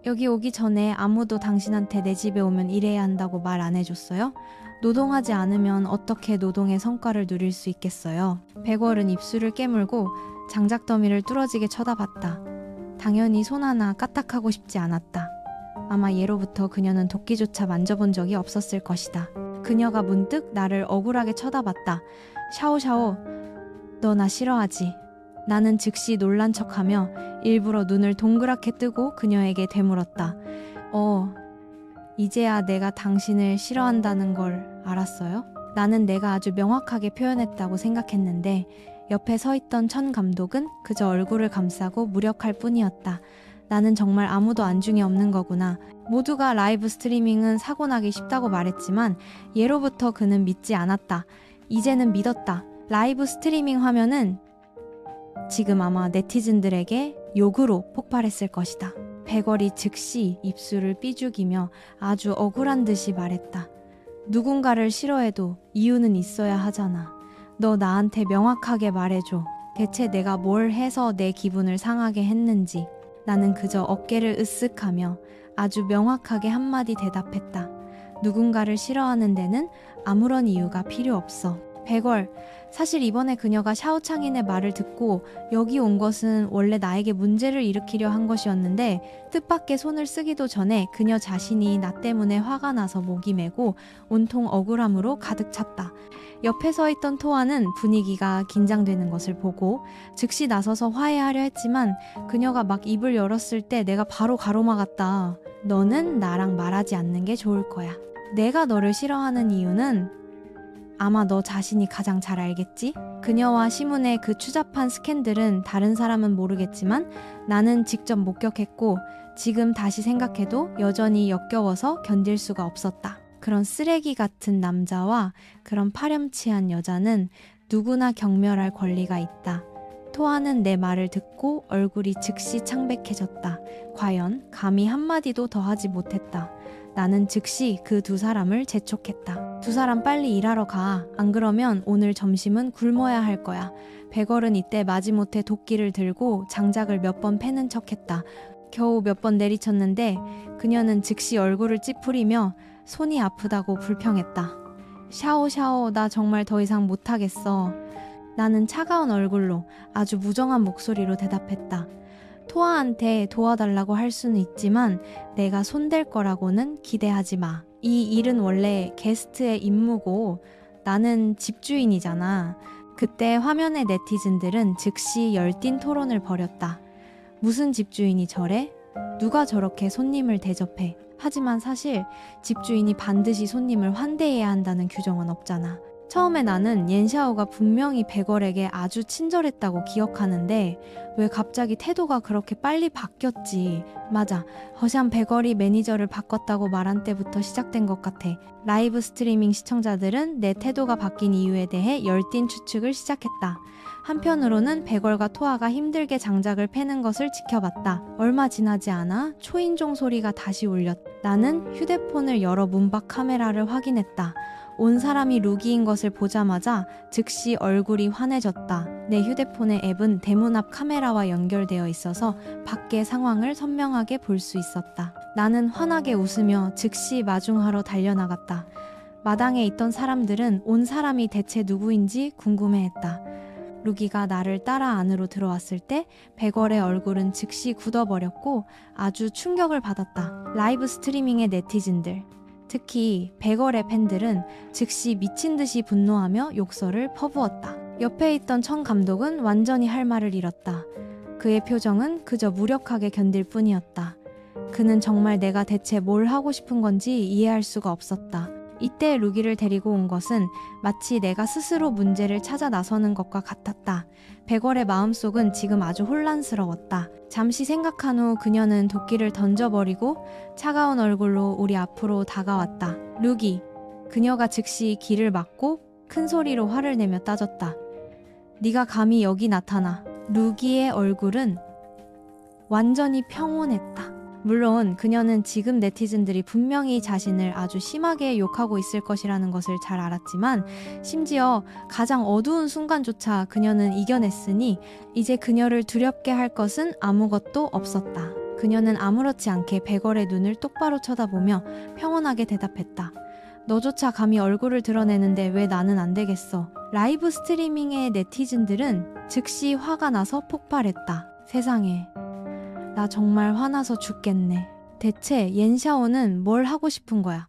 여기 오기 전에 아무도 당신한테 내 집에 오면 일해야 한다고 말 안 해줬어요? 노동하지 않으면 어떻게 노동의 성과를 누릴 수 있겠어요? 백월은 입술을 깨물고 장작 더미를 뚫어지게 쳐다봤다. 당연히 손 하나 까딱하고 싶지 않았다. 아마 예로부터 그녀는 도끼조차 만져본 적이 없었을 것이다. 그녀가 문득 나를 억울하게 쳐다봤다. 샤오샤오, 너 나 싫어하지? 나는 즉시 놀란 척하며 일부러 눈을 동그랗게 뜨고 그녀에게 되물었다. 이제야 내가 당신을 싫어한다는 걸 알았어요? 나는 내가 아주 명확하게 표현했다고 생각했는데 옆에 서 있던 천 감독은 그저 얼굴을 감싸고 무력할 뿐이었다. 나는 정말 아무도 안중에 없는 거구나. 모두가 라이브 스트리밍은 사고 나기 쉽다고 말했지만 예로부터 그는 믿지 않았다. 이제는 믿었다. 라이브 스트리밍 화면은 지금 아마 네티즌들에게 욕으로 폭발했을 것이다. 백월이 즉시 입술을 삐죽이며 아주 억울한 듯이 말했다. 누군가를 싫어해도 이유는 있어야 하잖아. 너 나한테 명확하게 말해줘. 대체 내가 뭘 해서 내 기분을 상하게 했는지. 나는 그저 어깨를 으쓱하며 아주 명확하게 한마디 대답했다. 누군가를 싫어하는 데는 아무런 이유가 필요 없어. 백월, 사실 이번에 그녀가 샤오창인의 말을 듣고 여기 온 것은 원래 나에게 문제를 일으키려 한 것이었는데 뜻밖의 손을 쓰기도 전에 그녀 자신이 나 때문에 화가 나서 목이 메고 온통 억울함으로 가득 찼다. 옆에 서 있던 토아는 분위기가 긴장되는 것을 보고 즉시 나서서 화해하려 했지만 그녀가 막 입을 열었을 때 내가 바로 가로막았다. 너는 나랑 말하지 않는 게 좋을 거야. 내가 너를 싫어하는 이유는 아마 너 자신이 가장 잘 알겠지? 그녀와 시문의 그 추잡한 스캔들은 다른 사람은 모르겠지만 나는 직접 목격했고 지금 다시 생각해도 여전히 역겨워서 견딜 수가 없었다. 그런 쓰레기 같은 남자와 그런 파렴치한 여자는 누구나 경멸할 권리가 있다. 토아는 내 말을 듣고 얼굴이 즉시 창백해졌다. 과연 감히 한마디도 더 하지 못했다. 나는 즉시 그 두 사람을 재촉했다. 두 사람 빨리 일하러 가. 안 그러면 오늘 점심은 굶어야 할 거야. 백월은 이때 마지못해 도끼를 들고 장작을 몇 번 패는 척했다. 겨우 몇 번 내리쳤는데 그녀는 즉시 얼굴을 찌푸리며 손이 아프다고 불평했다. 샤오샤오, 나 정말 더 이상 못하겠어. 나는 차가운 얼굴로 아주 무정한 목소리로 대답했다. 토아한테 도와달라고 할 수는 있지만 내가 손댈 거라고는 기대하지 마. 이 일은 원래 게스트의 임무고 나는 집주인이잖아. 그때 화면의 네티즌들은 즉시 열띤 토론을 벌였다. 무슨 집주인이 저래? 누가 저렇게 손님을 대접해? 하지만 사실 집주인이 반드시 손님을 환대해야 한다는 규정은 없잖아. 처음에 나는 옌샤오가 분명히 백월에게 아주 친절했다고 기억하는데 왜 갑자기 태도가 그렇게 빨리 바뀌었지. 맞아. 허샴 백월이 매니저를 바꿨다고 말한 때부터 시작된 것 같아. 라이브 스트리밍 시청자들은 내 태도가 바뀐 이유에 대해 열띤 추측을 시작했다. 한편으로는 백월과 토아가 힘들게 장작을 패는 것을 지켜봤다. 얼마 지나지 않아 초인종 소리가 다시 울렸다. 나는 휴대폰을 열어 문박 카메라를 확인했다. 온 사람이 루기인 것을 보자마자 즉시 얼굴이 환해졌다. 내 휴대폰의 앱은 대문 앞 카메라와 연결되어 있어서 밖의 상황을 선명하게 볼 수 있었다. 나는 환하게 웃으며 즉시 마중하러 달려나갔다. 마당에 있던 사람들은 온 사람이 대체 누구인지 궁금해했다. 루기가 나를 따라 안으로 들어왔을 때 백월의 얼굴은 즉시 굳어버렸고 아주 충격을 받았다. 라이브 스트리밍의 네티즌들, 특히 백월의 팬들은 즉시 미친 듯이 분노하며 욕설을 퍼부었다. 옆에 있던 청 감독은 완전히 할 말을 잃었다. 그의 표정은 그저 무력하게 견딜 뿐이었다. 그는 정말 내가 대체 뭘 하고 싶은 건지 이해할 수가 없었다. 이때 루기를 데리고 온 것은 마치 내가 스스로 문제를 찾아 나서는 것과 같았다. 백월의 마음속은 지금 아주 혼란스러웠다. 잠시 생각한 후 그녀는 도끼를 던져버리고 차가운 얼굴로 우리 앞으로 다가왔다. 루기. 그녀가 즉시 길을 막고 큰 소리로 화를 내며 따졌다. 네가 감히 여기 나타나. 루기의 얼굴은 완전히 평온했다. 물론 그녀는 지금 네티즌들이 분명히 자신을 아주 심하게 욕하고 있을 것이라는 것을 잘 알았지만 심지어 가장 어두운 순간조차 그녀는 이겨냈으니 이제 그녀를 두렵게 할 것은 아무것도 없었다. 그녀는 아무렇지 않게 백월의 눈을 똑바로 쳐다보며 평온하게 대답했다. 너조차 감히 얼굴을 드러내는데 왜 나는 안 되겠어. 라이브 스트리밍의 네티즌들은 즉시 화가 나서 폭발했다. 세상에. 나 정말 화나서 죽겠네. 대체 옌샤오는 뭘 하고 싶은 거야?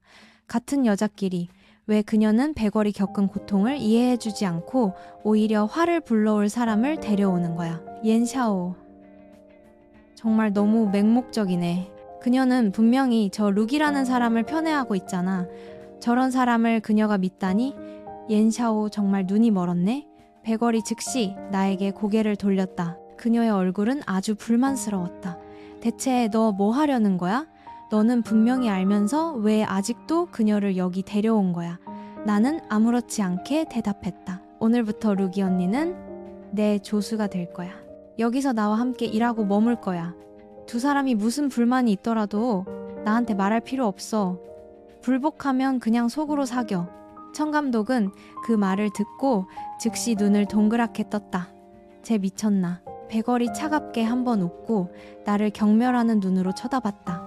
같은 여자끼리 왜 그녀는 백월이 겪은 고통을 이해해주지 않고 오히려 화를 불러올 사람을 데려오는 거야? 옌샤오. 정말 너무 맹목적이네. 그녀는 분명히 저 룩이라는 사람을 편애하고 있잖아. 저런 사람을 그녀가 믿다니? 옌샤오 정말 눈이 멀었네? 백월이 즉시 나에게 고개를 돌렸다. 그녀의 얼굴은 아주 불만스러웠다. 대체 너 뭐 하려는 거야? 너는 분명히 알면서 왜 아직도 그녀를 여기 데려온 거야? 나는 아무렇지 않게 대답했다. 오늘부터 루기 언니는 내 조수가 될 거야. 여기서 나와 함께 일하고 머물 거야. 두 사람이 무슨 불만이 있더라도 나한테 말할 필요 없어. 불복하면 그냥 속으로 사겨. 청 감독은 그 말을 듣고 즉시 눈을 동그랗게 떴다. 쟤 미쳤나? 백월이 차갑게 한번 웃고 나를 경멸하는 눈으로 쳐다봤다.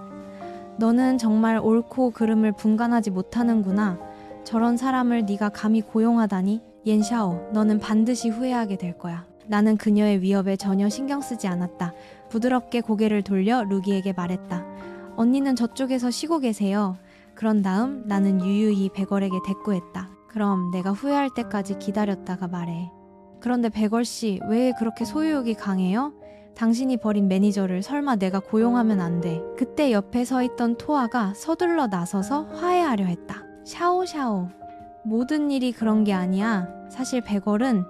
너는 정말 옳고 그름을 분간하지 못하는구나. 저런 사람을 네가 감히 고용하다니. 옌샤오, 너는 반드시 후회하게 될 거야. 나는 그녀의 위협에 전혀 신경 쓰지 않았다. 부드럽게 고개를 돌려 루기에게 말했다. 언니는 저쪽에서 쉬고 계세요. 그런 다음 나는 유유히 백월에게 대꾸했다. 그럼 내가 후회할 때까지 기다렸다가 말해. 그런데 백월씨, 왜 그렇게 소유욕이 강해요? 당신이 버린 매니저를 설마 내가 고용하면 안 돼. 그때 옆에 서 있던 토아가 서둘러 나서서 화해하려 했다. 샤오샤오. 모든 일이 그런 게 아니야. 사실 백월은.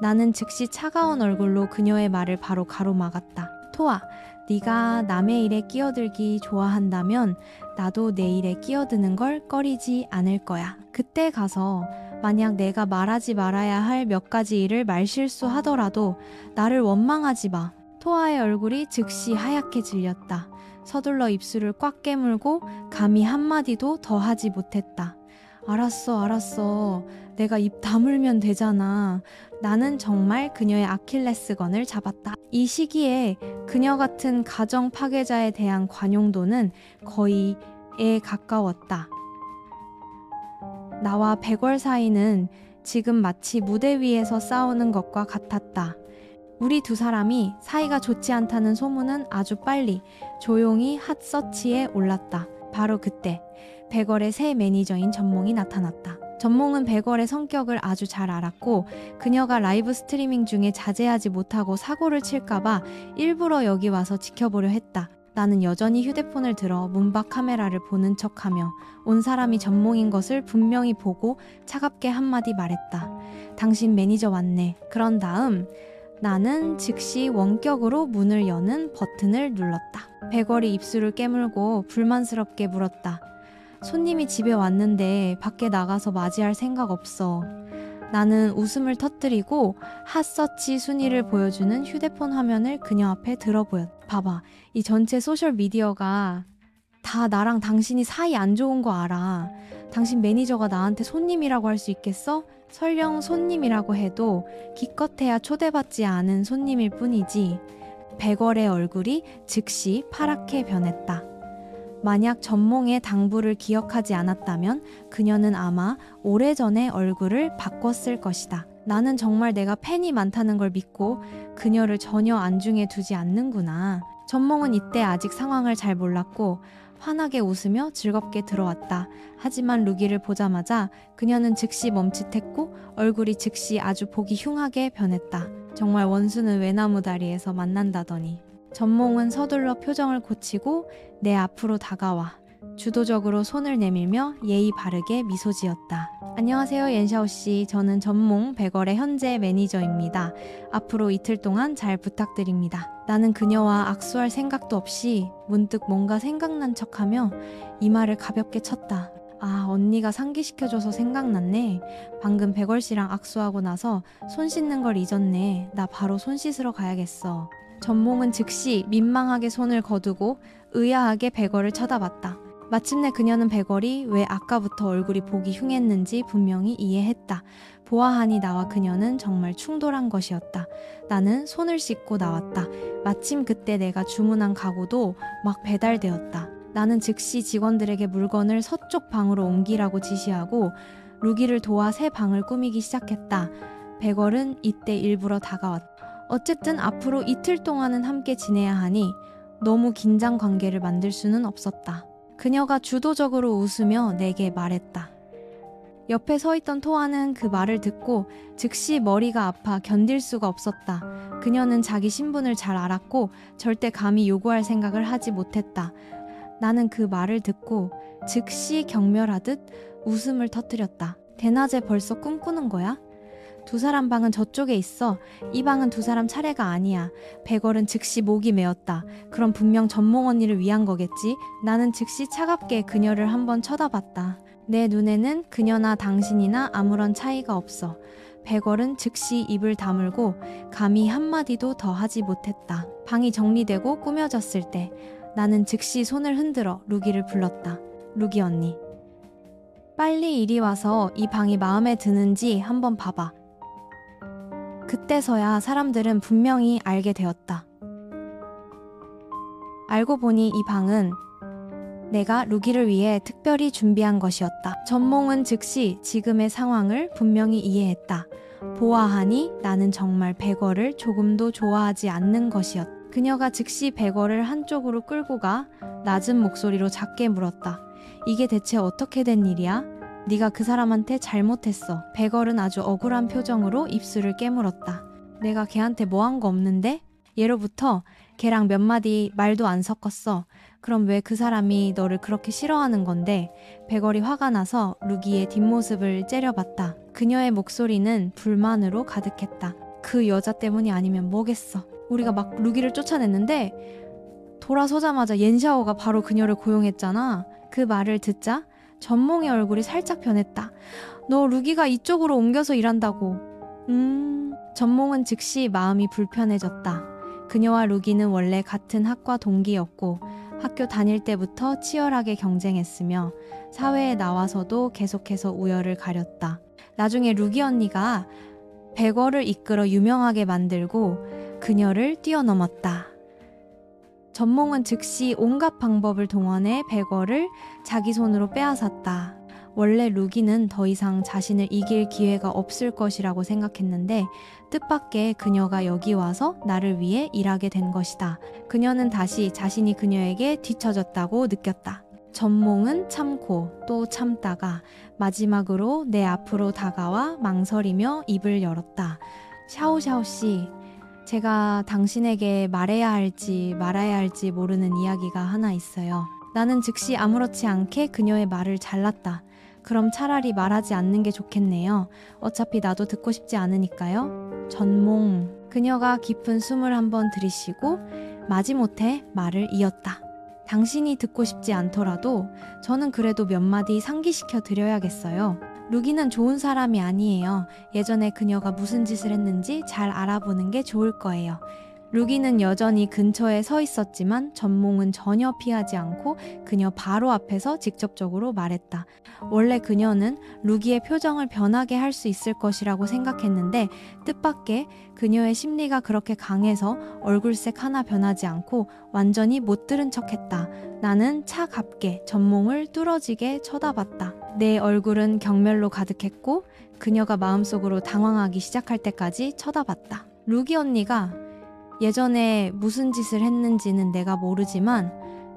나는 즉시 차가운 얼굴로 그녀의 말을 바로 가로막았다. 토아, 네가 남의 일에 끼어들기 좋아한다면 나도 내 일에 끼어드는 걸 꺼리지 않을 거야. 그때 가서 만약 내가 말하지 말아야 할 몇 가지 일을 말실수하더라도 나를 원망하지 마. 토아의 얼굴이 즉시 하얗게 질렸다. 서둘러 입술을 꽉 깨물고 감히 한마디도 더 하지 못했다. 알았어. 내가 입 다물면 되잖아. 나는 정말 그녀의 아킬레스건을 잡았다. 이 시기에 그녀 같은 가정 파괴자에 대한 관용도는 거의 에 가까웠다. 나와 백월 사이는 지금 마치 무대 위에서 싸우는 것과 같았다. 우리 두 사람이 사이가 좋지 않다는 소문은 아주 빨리 조용히 핫서치에 올랐다. 바로 그때 백월의 새 매니저인 전몽이 나타났다. 전몽은 백월의 성격을 아주 잘 알았고 그녀가 라이브 스트리밍 중에 자제하지 못하고 사고를 칠까봐 일부러 여기 와서 지켜보려 했다. 나는 여전히 휴대폰을 들어 문밖 카메라를 보는 척하며 온 사람이 전몽인 것을 분명히 보고 차갑게 한마디 말했다. 당신 매니저 왔네. 그런 다음 나는 즉시 원격으로 문을 여는 버튼을 눌렀다. 백월이 입술을 깨물고 불만스럽게 물었다. 손님이 집에 왔는데 밖에 나가서 맞이할 생각 없어. 나는 웃음을 터뜨리고 핫서치 순위를 보여주는 휴대폰 화면을 그녀 앞에 들어보였다. 봐봐, 이 전체 소셜미디어가 다 나랑 당신이 사이 안 좋은 거 알아. 당신 매니저가 나한테 손님이라고 할 수 있겠어? 설령 손님이라고 해도 기껏해야 초대받지 않은 손님일 뿐이지. 백월의 얼굴이 즉시 파랗게 변했다. 만약 전몽의 당부를 기억하지 않았다면 그녀는 아마 오래전에 얼굴을 바꿨을 것이다. 나는 정말 내가 팬이 많다는 걸 믿고 그녀를 전혀 안중에 두지 않는구나. 전몽은 이때 아직 상황을 잘 몰랐고 환하게 웃으며 즐겁게 들어왔다. 하지만 루기를 보자마자 그녀는 즉시 멈칫했고 얼굴이 즉시 아주 보기 흉하게 변했다. 정말 원수는 외나무 다리에서 만난다더니. 전몽은 서둘러 표정을 고치고 내 앞으로 다가와 주도적으로 손을 내밀며 예의 바르게 미소 지었다. 안녕하세요, 옌샤오씨. 저는 전몽 백월의 현재 매니저입니다. 앞으로 이틀 동안 잘 부탁드립니다. 나는 그녀와 악수할 생각도 없이 문득 뭔가 생각난 척하며 이마를 가볍게 쳤다. 아, 언니가 상기시켜줘서 생각났네. 방금 백월씨랑 악수하고 나서 손 씻는 걸 잊었네. 나 바로 손 씻으러 가야겠어. 전몽은 즉시 민망하게 손을 거두고 의아하게 백월을 쳐다봤다. 마침내 그녀는 백월이 왜 아까부터 얼굴이 보기 흉했는지 분명히 이해했다. 보아하니 나와 그녀는 정말 충돌한 것이었다. 나는 손을 씻고 나왔다. 마침 그때 내가 주문한 가구도 막 배달되었다. 나는 즉시 직원들에게 물건을 서쪽 방으로 옮기라고 지시하고 루기를 도와 새 방을 꾸미기 시작했다. 백월은 이때 일부러 다가왔다. 어쨌든 앞으로 이틀 동안은 함께 지내야 하니 너무 긴장 관계를 만들 수는 없었다. 그녀가 주도적으로 웃으며 내게 말했다. 옆에 서 있던 토아는 그 말을 듣고 즉시 머리가 아파 견딜 수가 없었다. 그녀는 자기 신분을 잘 알았고 절대 감히 요구할 생각을 하지 못했다. 나는 그 말을 듣고 즉시 경멸하듯 웃음을 터뜨렸다. 대낮에 벌써 꿈꾸는 거야? 두 사람 방은 저쪽에 있어. 이 방은 두 사람 차례가 아니야. 백월은 즉시 목이 메었다. 그럼 분명 전몽 언니를 위한 거겠지? 나는 즉시 차갑게 그녀를 한번 쳐다봤다. 내 눈에는 그녀나 당신이나 아무런 차이가 없어. 백월은 즉시 입을 다물고 감히 한마디도 더 하지 못했다. 방이 정리되고 꾸며졌을 때 나는 즉시 손을 흔들어 루기를 불렀다. 루기 언니, 빨리 이리 와서 이 방이 마음에 드는지 한번 봐봐. 그때서야 사람들은 분명히 알게 되었다. 알고 보니 이 방은 내가 루기를 위해 특별히 준비한 것이었다. 전몽은 즉시 지금의 상황을 분명히 이해했다. 보아하니 나는 정말 백월을 조금도 좋아하지 않는 것이었다. 그녀가 즉시 백월을 한쪽으로 끌고 가 낮은 목소리로 작게 물었다. 이게 대체 어떻게 된 일이야? 네가 그 사람한테 잘못했어. 백월은 아주 억울한 표정으로 입술을 깨물었다. 내가 걔한테 뭐 한 거 없는데? 예로부터 걔랑 몇 마디 말도 안 섞었어. 그럼 왜 그 사람이 너를 그렇게 싫어하는 건데? 백월이 화가 나서 루기의 뒷모습을 째려봤다. 그녀의 목소리는 불만으로 가득했다. 그 여자 때문이 아니면 뭐겠어. 우리가 막 루기를 쫓아냈는데 돌아서자마자 옌샤오가 바로 그녀를 고용했잖아. 그 말을 듣자 전몽의 얼굴이 살짝 변했다. 너 루기가 이쪽으로 옮겨서 일한다고. 전몽은 즉시 마음이 불편해졌다. 그녀와 루기는 원래 같은 학과 동기였고 학교 다닐 때부터 치열하게 경쟁했으며 사회에 나와서도 계속해서 우열을 가렸다. 나중에 루기 언니가 백월을 이끌어 유명하게 만들고 그녀를 뛰어넘었다. 전몽은 즉시 온갖 방법을 동원해 백월을 자기 손으로 빼앗았다. 원래 루기는 더 이상 자신을 이길 기회가 없을 것이라고 생각했는데 뜻밖의 그녀가 여기 와서 나를 위해 일하게 된 것이다. 그녀는 다시 자신이 그녀에게 뒤처졌다고 느꼈다. 전몽은 참고 또 참다가 마지막으로 내 앞으로 다가와 망설이며 입을 열었다. 샤오샤오씨, 제가 당신에게 말해야 할지 말아야 할지 모르는 이야기가 하나 있어요. 나는 즉시 아무렇지 않게 그녀의 말을 잘랐다. 그럼 차라리 말하지 않는 게 좋겠네요. 어차피 나도 듣고 싶지 않으니까요. 전몽. 그녀가 깊은 숨을 한번 들이쉬고 마지못해 말을 이었다. 당신이 듣고 싶지 않더라도 저는 그래도 몇 마디 상기시켜 드려야겠어요. 루기는 좋은 사람이 아니에요. 예전에 그녀가 무슨 짓을 했는지 잘 알아보는 게 좋을 거예요. 루기는 여전히 근처에 서 있었지만 전몽은 전혀 피하지 않고 그녀 바로 앞에서 직접적으로 말했다. 원래 그녀는 루기의 표정을 변하게 할 수 있을 것이라고 생각했는데 뜻밖의 그녀의 심리가 그렇게 강해서 얼굴색 하나 변하지 않고 완전히 못 들은 척했다. 나는 차갑게 전몽을 뚫어지게 쳐다봤다. 내 얼굴은 경멸로 가득했고 그녀가 마음속으로 당황하기 시작할 때까지 쳐다봤다. 루기 언니가 예전에 무슨 짓을 했는지는 내가 모르지만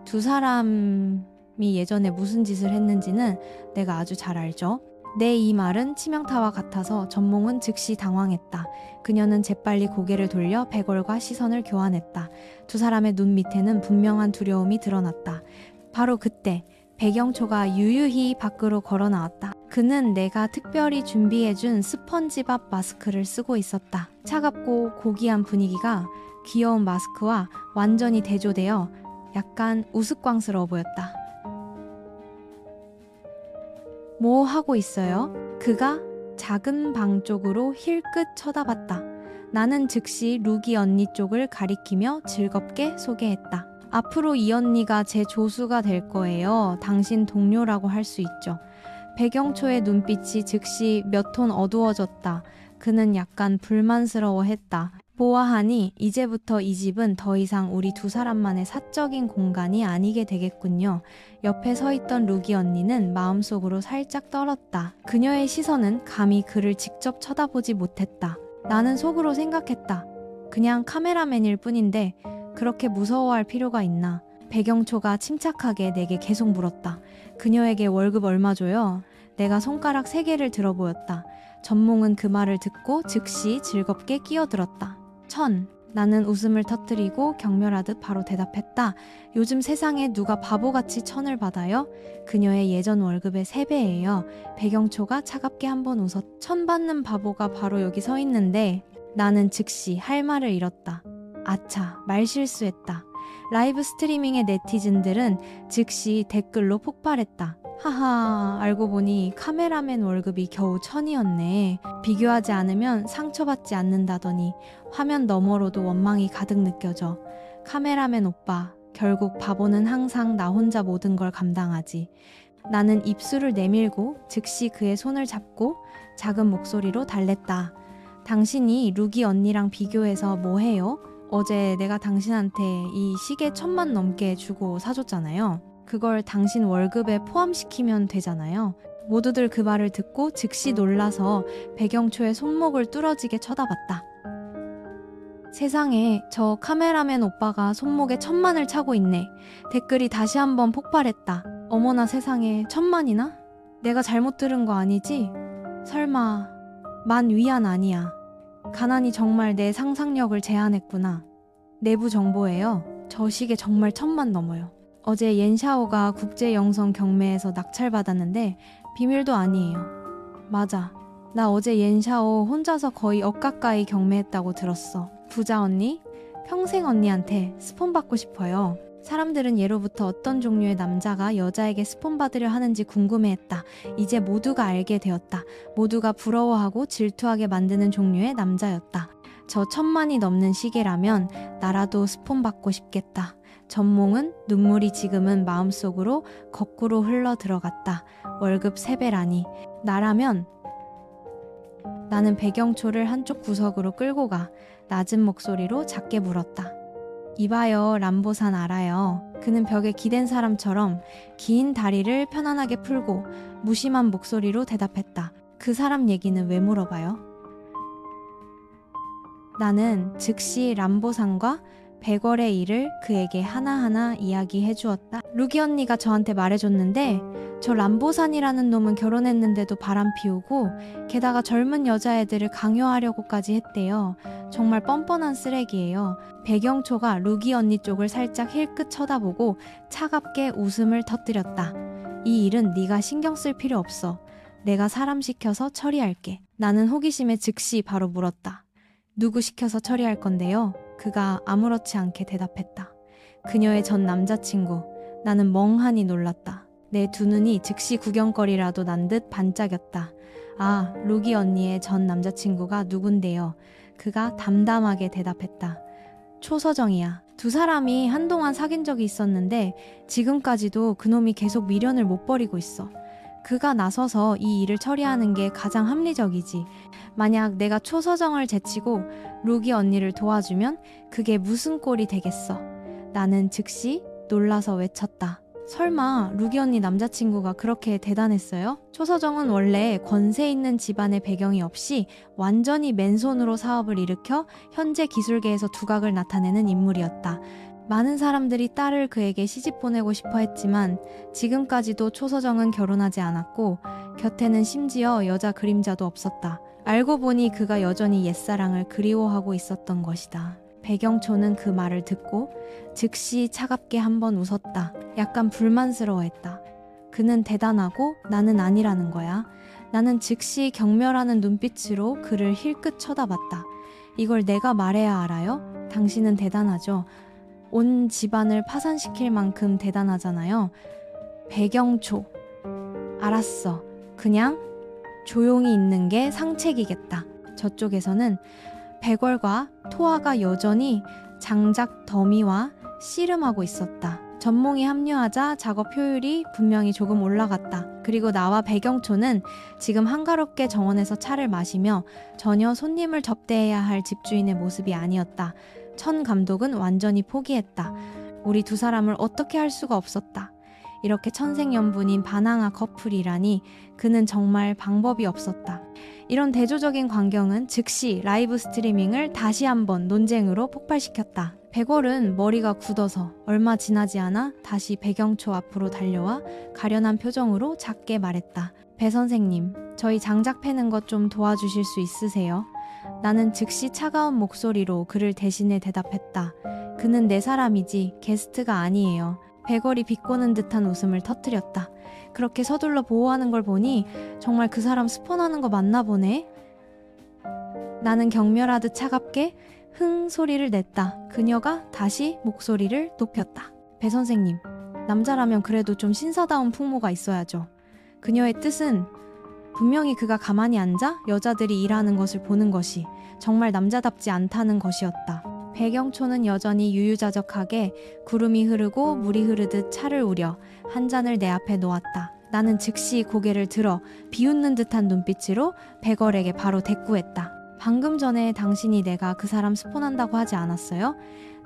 두 사람이 예전에 무슨 짓을 했는지는 내가 아주 잘 알죠. 내 이 말은 치명타와 같아서 전몽은 즉시 당황했다. 그녀는 재빨리 고개를 돌려 백월과 시선을 교환했다. 두 사람의 눈 밑에는 분명한 두려움이 드러났다. 바로 그때 백영초가 유유히 밖으로 걸어 나왔다. 그는 내가 특별히 준비해준 스펀지밥 마스크를 쓰고 있었다. 차갑고 고귀한 분위기가 귀여운 마스크와 완전히 대조되어 약간 우스꽝스러워 보였다. 뭐 하고 있어요? 그가 작은 방 쪽으로 힐끗 쳐다봤다. 나는 즉시 루기 언니 쪽을 가리키며 즐겁게 소개했다. 앞으로 이 언니가 제 조수가 될 거예요. 당신 동료라고 할 수 있죠. 백영초의 눈빛이 즉시 몇 톤 어두워졌다. 그는 약간 불만스러워했다. 보아하니 이제부터 이 집은 더 이상 우리 두 사람만의 사적인 공간이 아니게 되겠군요. 옆에 서 있던 루기 언니는 마음속으로 살짝 떨었다. 그녀의 시선은 감히 그를 직접 쳐다보지 못했다. 나는 속으로 생각했다. 그냥 카메라맨일 뿐인데 그렇게 무서워할 필요가 있나. 백영초가 침착하게 내게 계속 물었다. 그녀에게 월급 얼마 줘요? 내가 손가락 3개를 들어 보였다. 전몽은 그 말을 듣고 즉시 즐겁게 끼어들었다. 1000. 나는 웃음을 터뜨리고 경멸하듯 바로 대답했다. 요즘 세상에 누가 바보같이 1000을 받아요? 그녀의 예전 월급의 3배예요. 백영초가 차갑게 한번 웃었. 1000 받는 바보가 바로 여기 서 있는데 나는 즉시 할 말을 잃었다. 아차, 말실수했다. 라이브 스트리밍의 네티즌들은 즉시 댓글로 폭발했다. 하하, 알고 보니 카메라맨 월급이 겨우 1000이었네. 비교하지 않으면 상처받지 않는다더니 화면 너머로도 원망이 가득 느껴져. 카메라맨 오빠, 결국 바보는 항상 나 혼자 모든 걸 감당하지. 나는 입술을 내밀고 즉시 그의 손을 잡고 작은 목소리로 달랬다. 당신이 루기 언니랑 비교해서 뭐 해요? 어제 내가 당신한테 이 시계 1000만 넘게 주고 사줬잖아요. 그걸 당신 월급에 포함시키면 되잖아요. 모두들 그 말을 듣고 즉시 놀라서 백영초의 손목을 뚫어지게 쳐다봤다. 세상에, 저 카메라맨 오빠가 손목에 1000만을 차고 있네. 댓글이 다시 한번 폭발했다. 어머나 세상에, 1000만이나? 내가 잘못 들은 거 아니지? 설마 10,000위안 아니야. 가난이 정말 내 상상력을 제한했구나. 내부 정보예요. 저 시계 정말 1000만 넘어요. 어제 옌샤오가 국제영성 경매에서 낙찰받았는데 비밀도 아니에요. 맞아. 나 어제 옌샤오 혼자서 거의 억 가까이 경매했다고 들었어. 부자 언니? 평생 언니한테 스폰 받고 싶어요. 사람들은 예로부터 어떤 종류의 남자가 여자에게 스폰 받으려 하는지 궁금해했다. 이제 모두가 알게 되었다. 모두가 부러워하고 질투하게 만드는 종류의 남자였다. 저 1000만이 넘는 시계라면 나라도 스폰 받고 싶겠다. 전몽은 눈물이 지금은 마음속으로 거꾸로 흘러 들어갔다. 월급 3배라니. 나라면 나는 백영초를 한쪽 구석으로 끌고 가 낮은 목소리로 작게 물었다. 이봐요, 람보산 알아요. 그는 벽에 기댄 사람처럼 긴 다리를 편안하게 풀고 무심한 목소리로 대답했다. 그 사람 얘기는 왜 물어봐요? 나는 즉시 람보산과 백월의 일을 그에게 하나하나 이야기해 주었다. 루기 언니가 저한테 말해줬는데 저 람보산이라는 놈은 결혼했는데도 바람 피우고 게다가 젊은 여자애들을 강요하려고까지 했대요. 정말 뻔뻔한 쓰레기예요. 백영초가 루기 언니 쪽을 살짝 힐끗 쳐다보고 차갑게 웃음을 터뜨렸다. 이 일은 네가 신경 쓸 필요 없어. 내가 사람 시켜서 처리할게. 나는 호기심에 즉시 바로 물었다. 누구 시켜서 처리할 건데요? 그가 아무렇지 않게 대답했다. 그녀의 전 남자친구. 나는 멍하니 놀랐다. 내 두 눈이 즉시 구경거리라도 난 듯 반짝였다. 아, 루기 언니의 전 남자친구가 누군데요? 그가 담담하게 대답했다. 초서정이야. 두 사람이 한동안 사귄 적이 있었는데 지금까지도 그놈이 계속 미련을 못 버리고 있어. 그가 나서서 이 일을 처리하는 게 가장 합리적이지. 만약 내가 초서정을 제치고 루기 언니를 도와주면 그게 무슨 꼴이 되겠어. 나는 즉시 놀라서 외쳤다. 설마 루기 언니 남자친구가 그렇게 대단했어요? 초서정은 원래 권세 있는 집안의 배경이 없이 완전히 맨손으로 사업을 일으켜 현재 기술계에서 두각을 나타내는 인물이었다. 많은 사람들이 딸을 그에게 시집 보내고 싶어 했지만 지금까지도 초서정은 결혼하지 않았고 곁에는 심지어 여자 그림자도 없었다. 알고 보니 그가 여전히 옛사랑을 그리워하고 있었던 것이다. 백영초는 그 말을 듣고 즉시 차갑게 한번 웃었다. 약간 불만스러워했다. 그는 대단하고 나는 아니라는 거야. 나는 즉시 경멸하는 눈빛으로 그를 힐끗 쳐다봤다. 이걸 내가 말해야 알아요? 당신은 대단하죠. 온 집안을 파산시킬 만큼 대단하잖아요. 백영초. 알았어. 그냥 조용히 있는 게 상책이겠다. 저쪽에서는 백월과 토아가 여전히 장작 더미와 씨름하고 있었다. 전몽이 합류하자 작업 효율이 분명히 조금 올라갔다. 그리고 나와 백영초는 지금 한가롭게 정원에서 차를 마시며 전혀 손님을 접대해야 할 집주인의 모습이 아니었다. 천 감독은 완전히 포기했다. 우리 두 사람을 어떻게 할 수가 없었다. 이렇게 천생연분인 바나나 커플이라니 그는 정말 방법이 없었다. 이런 대조적인 광경은 즉시 라이브 스트리밍을 다시 한번 논쟁으로 폭발시켰다. 백월은 머리가 굳어서 얼마 지나지 않아 다시 백영초 앞으로 달려와 가련한 표정으로 작게 말했다. 배 선생님, 저희 장작 패는 것 좀 도와주실 수 있으세요? 나는 즉시 차가운 목소리로 그를 대신해 대답했다. 그는 내 사람이지 게스트가 아니에요. 백월이 비꼬는 듯한 웃음을 터뜨렸다. 그렇게 서둘러 보호하는 걸 보니 정말 그 사람 스폰하는 거 맞나 보네. 나는 경멸하듯 차갑게 흥 소리를 냈다. 그녀가 다시 목소리를 높였다. 배 선생님, 남자라면 그래도 좀 신사다운 풍모가 있어야죠. 그녀의 뜻은 분명히 그가 가만히 앉아 여자들이 일하는 것을 보는 것이 정말 남자답지 않다는 것이었다. 백영초는 여전히 유유자적하게 구름이 흐르고 물이 흐르듯 차를 우려 한 잔을 내 앞에 놓았다. 나는 즉시 고개를 들어 비웃는 듯한 눈빛으로 백월에게 바로 대꾸했다. 방금 전에 당신이 내가 그 사람 스폰한다고 하지 않았어요?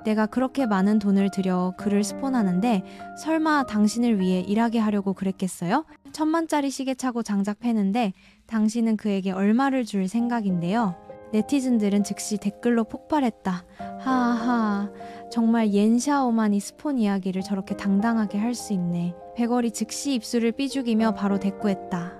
내가 그렇게 많은 돈을 들여 그를 스폰하는데 설마 당신을 위해 일하게 하려고 그랬겠어요? 1000만짜리 시계 차고 장작 패는데 당신은 그에게 얼마를 줄 생각인데요? 네티즌들은 즉시 댓글로 폭발했다. 하하, 정말 옌샤오만이 스폰 이야기를 저렇게 당당하게 할 수 있네. 백월이 즉시 입술을 삐죽이며 바로 대꾸했다.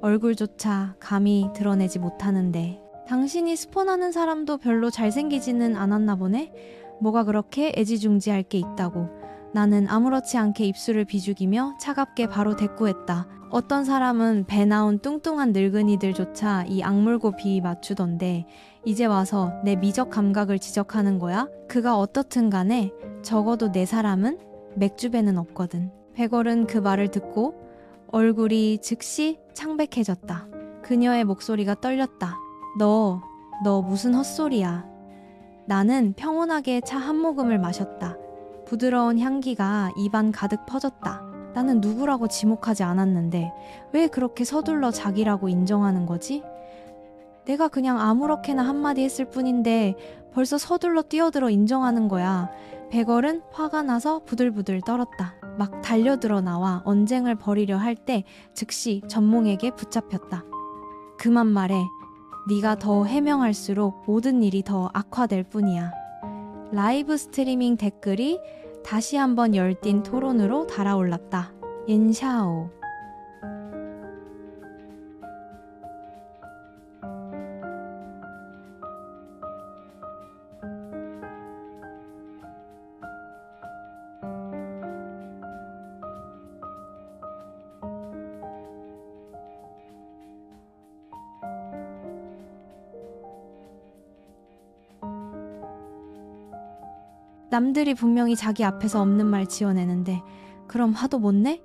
얼굴조차 감히 드러내지 못하는데 당신이 스폰하는 사람도 별로 잘생기지는 않았나 보네? 뭐가 그렇게 애지중지할 게 있다고. 나는 아무렇지 않게 입술을 비죽이며 차갑게 바로 대꾸했다. 어떤 사람은 배 나온 뚱뚱한 늙은이들조차 이 악물고 비위 맞추던데 이제 와서 내 미적 감각을 지적하는 거야? 그가 어떻든 간에 적어도 내 사람은 맥주배는 없거든. 백월은 그 말을 듣고 얼굴이 즉시 창백해졌다. 그녀의 목소리가 떨렸다. 너 무슨 헛소리야. 나는 평온하게 차 한 모금을 마셨다. 부드러운 향기가 입안 가득 퍼졌다. 나는 누구라고 지목하지 않았는데 왜 그렇게 서둘러 자기라고 인정하는 거지? 내가 그냥 아무렇게나 한마디 했을 뿐인데 벌써 서둘러 뛰어들어 인정하는 거야. 백월은 화가 나서 부들부들 떨었다. 막 달려들어 나와 언쟁을 벌이려 할 때 즉시 전몽에게 붙잡혔다. 그만 말해. 네가 더 해명할수록 모든 일이 더 악화될 뿐이야. 라이브 스트리밍 댓글이 다시 한번 열띤 토론으로 달아올랐다. 옌샤오. 남들이 분명히 자기 앞에서 없는 말 지어내는데 그럼 화도 못 내?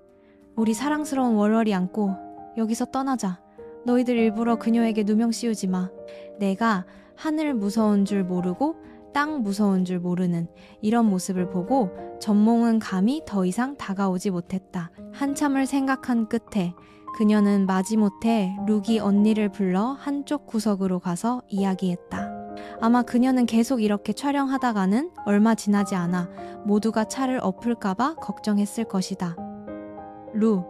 우리 사랑스러운 월월이 안고 여기서 떠나자. 너희들 일부러 그녀에게 누명 씌우지 마. 내가 하늘 무서운 줄 모르고 땅 무서운 줄 모르는 이런 모습을 보고 전몽은 감히 더 이상 다가오지 못했다. 한참을 생각한 끝에 그녀는 마지못해 루기 언니를 불러 한쪽 구석으로 가서 이야기했다. 아마 그녀는 계속 이렇게 촬영하다가는 얼마 지나지 않아 모두가 차를 엎을까봐 걱정했을 것이다. 루,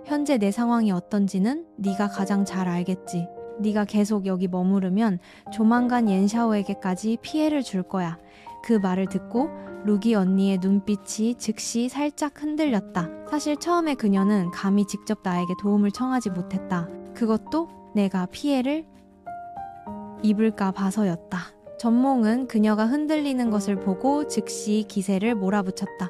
현재 내 상황이 어떤지는 네가 가장 잘 알겠지. 네가 계속 여기 머무르면 조만간 옌샤오에게까지 피해를 줄 거야. 그 말을 듣고 루기 언니의 눈빛이 즉시 살짝 흔들렸다. 사실 처음에 그녀는 감히 직접 나에게 도움을 청하지 못했다. 그것도 내가 피해를 입을까 봐서였다. 전몽은 그녀가 흔들리는 것을 보고 즉시 기세를 몰아붙였다.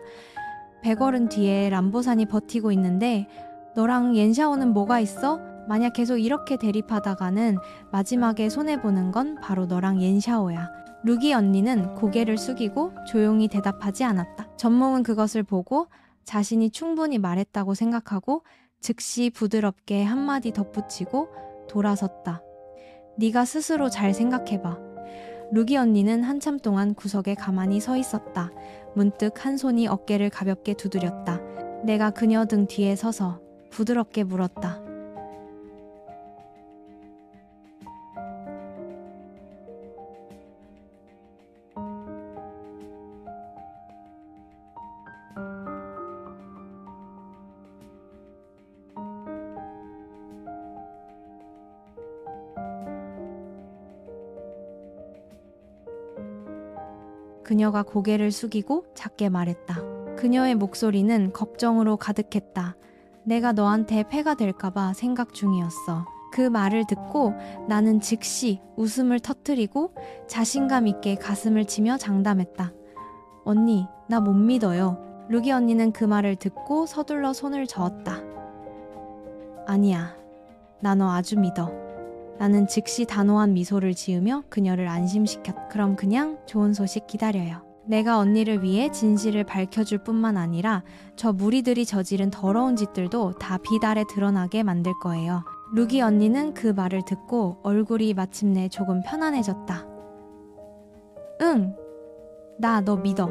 100얼은 뒤에 람보산이 버티고 있는데 너랑 옌샤오는 뭐가 있어? 만약 계속 이렇게 대립하다가는 마지막에 손해보는 건 바로 너랑 옌샤오야. 루기 언니는 고개를 숙이고 조용히 대답하지 않았다. 전몽은 그것을 보고 자신이 충분히 말했다고 생각하고 즉시 부드럽게 한마디 덧붙이고 돌아섰다. 네가 스스로 잘 생각해봐. 루기 언니는 한참 동안 구석에 가만히 서 있었다. 문득 한 손이 어깨를 가볍게 두드렸다. 내가 그녀 등 뒤에 서서 부드럽게 물었다. 그녀가 고개를 숙이고 작게 말했다. 그녀의 목소리는 걱정으로 가득했다. 내가 너한테 폐가 될까봐 생각 중이었어. 그 말을 듣고 나는 즉시 웃음을 터뜨리고 자신감 있게 가슴을 치며 장담했다. 언니, 나 못 믿어요. 루기 언니는 그 말을 듣고 서둘러 손을 저었다. 아니야, 나 너 아주 믿어. 나는 즉시 단호한 미소를 지으며 그녀를 안심시켰다. 그럼 그냥 좋은 소식 기다려요. 내가 언니를 위해 진실을 밝혀줄 뿐만 아니라 저 무리들이 저지른 더러운 짓들도 다 빛 아래 드러나게 만들 거예요. 루기 언니는 그 말을 듣고 얼굴이 마침내 조금 편안해졌다. 응, 나 너 믿어.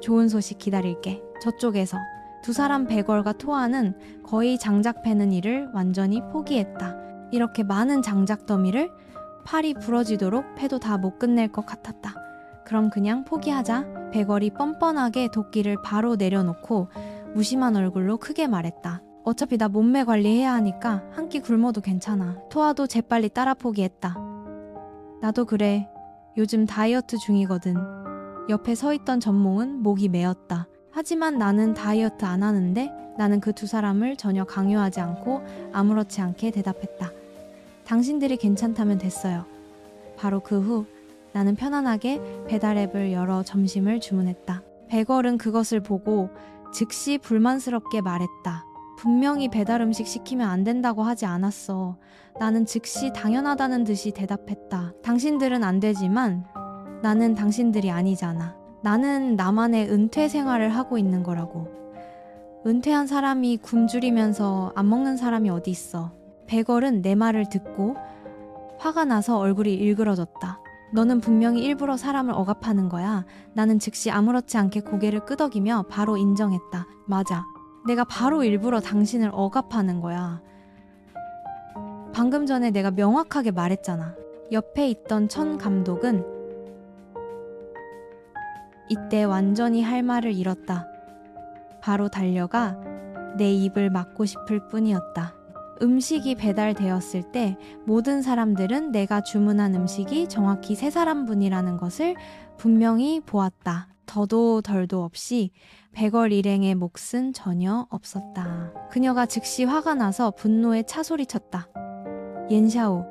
좋은 소식 기다릴게. 저쪽에서 두 사람 100얼과 토아는 거의 장작 패는 일을 완전히 포기했다. 이렇게 많은 장작 더미를 팔이 부러지도록 패도 다 못 끝낼 것 같았다. 그럼 그냥 포기하자. 100얼이 뻔뻔하게 도끼를 바로 내려놓고 무심한 얼굴로 크게 말했다. 어차피 나 몸매 관리해야 하니까 한 끼 굶어도 괜찮아. 토아도 재빨리 따라 포기했다. 나도 그래. 요즘 다이어트 중이거든. 옆에 서 있던 전몽은 목이 메었다. 하지만 나는 다이어트 안 하는데. 나는 그 두 사람을 전혀 강요하지 않고 아무렇지 않게 대답했다. 당신들이 괜찮다면 됐어요. 바로 그 후 나는 편안하게 배달앱을 열어 점심을 주문했다. 100얼은 그것을 보고 즉시 불만스럽게 말했다. 분명히 배달 음식 시키면 안 된다고 하지 않았어. 나는 즉시 당연하다는 듯이 대답했다. 당신들은 안 되지만 나는 당신들이 아니잖아. 나는 나만의 은퇴 생활을 하고 있는 거라고. 은퇴한 사람이 굶주리면서 안 먹는 사람이 어디 있어. 100얼은 내 말을 듣고 화가 나서 얼굴이 일그러졌다. 너는 분명히 일부러 사람을 억압하는 거야. 나는 즉시 아무렇지 않게 고개를 끄덕이며 바로 인정했다. 맞아. 내가 바로 일부러 당신을 억압하는 거야. 방금 전에 내가 명확하게 말했잖아. 옆에 있던 천 감독은 이때 완전히 할 말을 잃었다. 바로 달려가 내 입을 막고 싶을 뿐이었다. 음식이 배달되었을 때 모든 사람들은 내가 주문한 음식이 정확히 3사람분이라는 것을 분명히 보았다. 더도 덜도 없이 백월 일행의 몫은 전혀 없었다. 그녀가 즉시 화가 나서 분노에 차소리쳤다. 옌샤오,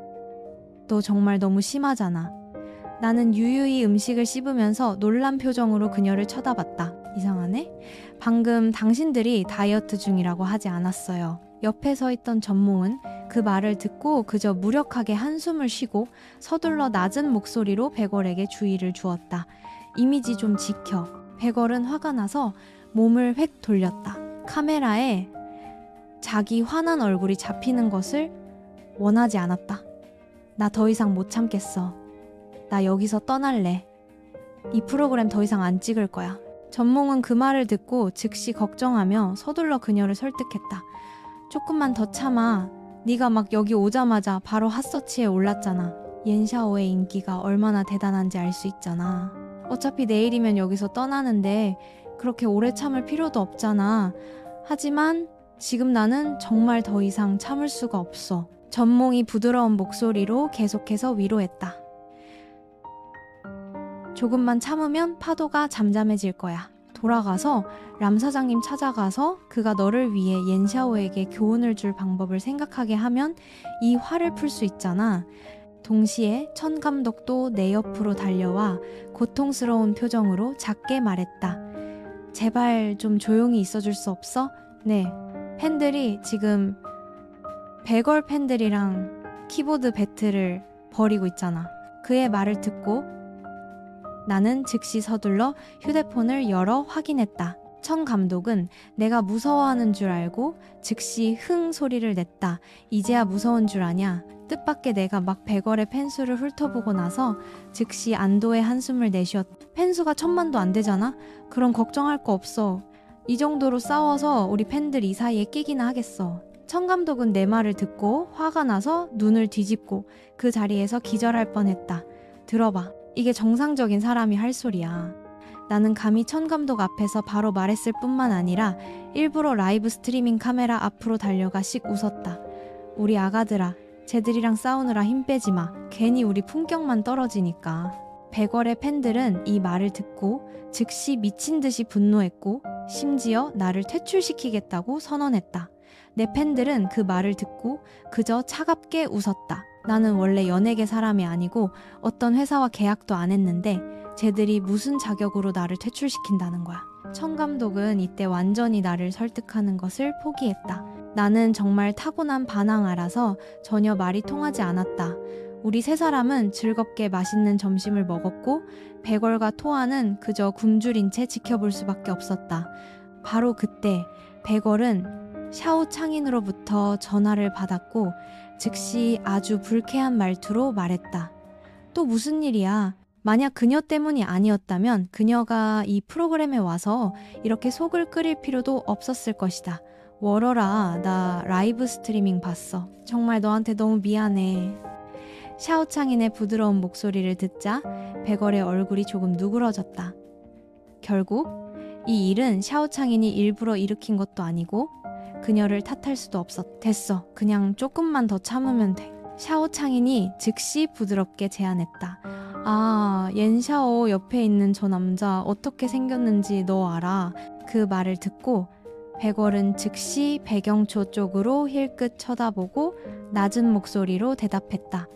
너 정말 너무 심하잖아. 나는 유유히 음식을 씹으면서 놀란 표정으로 그녀를 쳐다봤다. 이상하네? 방금 당신들이 다이어트 중이라고 하지 않았어요. 옆에 서 있던 전몽은 그 말을 듣고 그저 무력하게 한숨을 쉬고 서둘러 낮은 목소리로 백월에게 주의를 주었다. 이미지 좀 지켜. 백월은 화가 나서 몸을 획 돌렸다. 카메라에 자기 화난 얼굴이 잡히는 것을 원하지 않았다. 나 더 이상 못 참겠어. 나 여기서 떠날래. 이 프로그램 더 이상 안 찍을 거야. 전몽은 그 말을 듣고 즉시 걱정하며 서둘러 그녀를 설득했다. 조금만 더 참아. 네가 막 여기 오자마자 바로 핫서치에 올랐잖아. 옌샤오의 인기가 얼마나 대단한지 알 수 있잖아. 어차피 내일이면 여기서 떠나는데 그렇게 오래 참을 필요도 없잖아. 하지만 지금 나는 정말 더 이상 참을 수가 없어. 전몽이 부드러운 목소리로 계속해서 위로했다. 조금만 참으면 파도가 잠잠해질 거야. 돌아가서 람 사장님 찾아가서 그가 너를 위해 옌샤오에게 교훈을 줄 방법을 생각하게 하면 이 화를 풀 수 있잖아. 동시에 천 감독도 내 옆으로 달려와 고통스러운 표정으로 작게 말했다. 제발 좀 조용히 있어줄 수 없어? 네, 팬들이 지금 백월 팬들이랑 키보드 배틀을 벌이고 있잖아. 그의 말을 듣고 나는 즉시 서둘러 휴대폰을 열어 확인했다. 천 감독은 내가 무서워하는 줄 알고 즉시 흥 소리를 냈다. 이제야 무서운 줄 아냐? 뜻밖의 내가 막 백월의 팬수를 훑어보고 나서 즉시 안도의 한숨을 내쉬었다. 팬수가 1000만도 안 되잖아? 그럼 걱정할 거 없어. 이 정도로 싸워서 우리 팬들 이 사이에 끼기나 하겠어. 천 감독은 내 말을 듣고 화가 나서 눈을 뒤집고 그 자리에서 기절할 뻔했다. 들어봐. 이게 정상적인 사람이 할 소리야. 나는 감히 천 감독 앞에서 바로 말했을 뿐만 아니라 일부러 라이브 스트리밍 카메라 앞으로 달려가 씩 웃었다. 우리 아가들아, 쟤들이랑 싸우느라 힘 빼지 마. 괜히 우리 품격만 떨어지니까. 백월의 팬들은 이 말을 듣고 즉시 미친 듯이 분노했고 심지어 나를 퇴출시키겠다고 선언했다. 내 팬들은 그 말을 듣고 그저 차갑게 웃었다. 나는 원래 연예계 사람이 아니고 어떤 회사와 계약도 안 했는데 쟤들이 무슨 자격으로 나를 퇴출시킨다는 거야. 천 감독은 이때 완전히 나를 설득하는 것을 포기했다. 나는 정말 타고난 반항아라서 전혀 말이 통하지 않았다. 우리 3사람은 즐겁게 맛있는 점심을 먹었고 백월과 토아는 그저 굶주린 채 지켜볼 수밖에 없었다. 바로 그때 백월은 샤오 창인으로부터 전화를 받았고 즉시 아주 불쾌한 말투로 말했다. 또 무슨 일이야? 만약 그녀 때문이 아니었다면 그녀가 이 프로그램에 와서 이렇게 속을 끓일 필요도 없었을 것이다. 월어라, 나 라이브 스트리밍 봤어. 정말 너한테 너무 미안해. 샤오창인의 부드러운 목소리를 듣자 백월의 얼굴이 조금 누그러졌다. 결국 이 일은 샤오창인이 일부러 일으킨 것도 아니고 그녀를 탓할 수도 없었. 됐어. 그냥 조금만 더 참으면 돼. 샤오창인이 즉시 부드럽게 제안했다. 아, 옌샤오 옆에 있는 저 남자 어떻게 생겼는지 너 알아? 그 말을 듣고 백월은 즉시 배경초 쪽으로 힐끗 쳐다보고 낮은 목소리로 대답했다.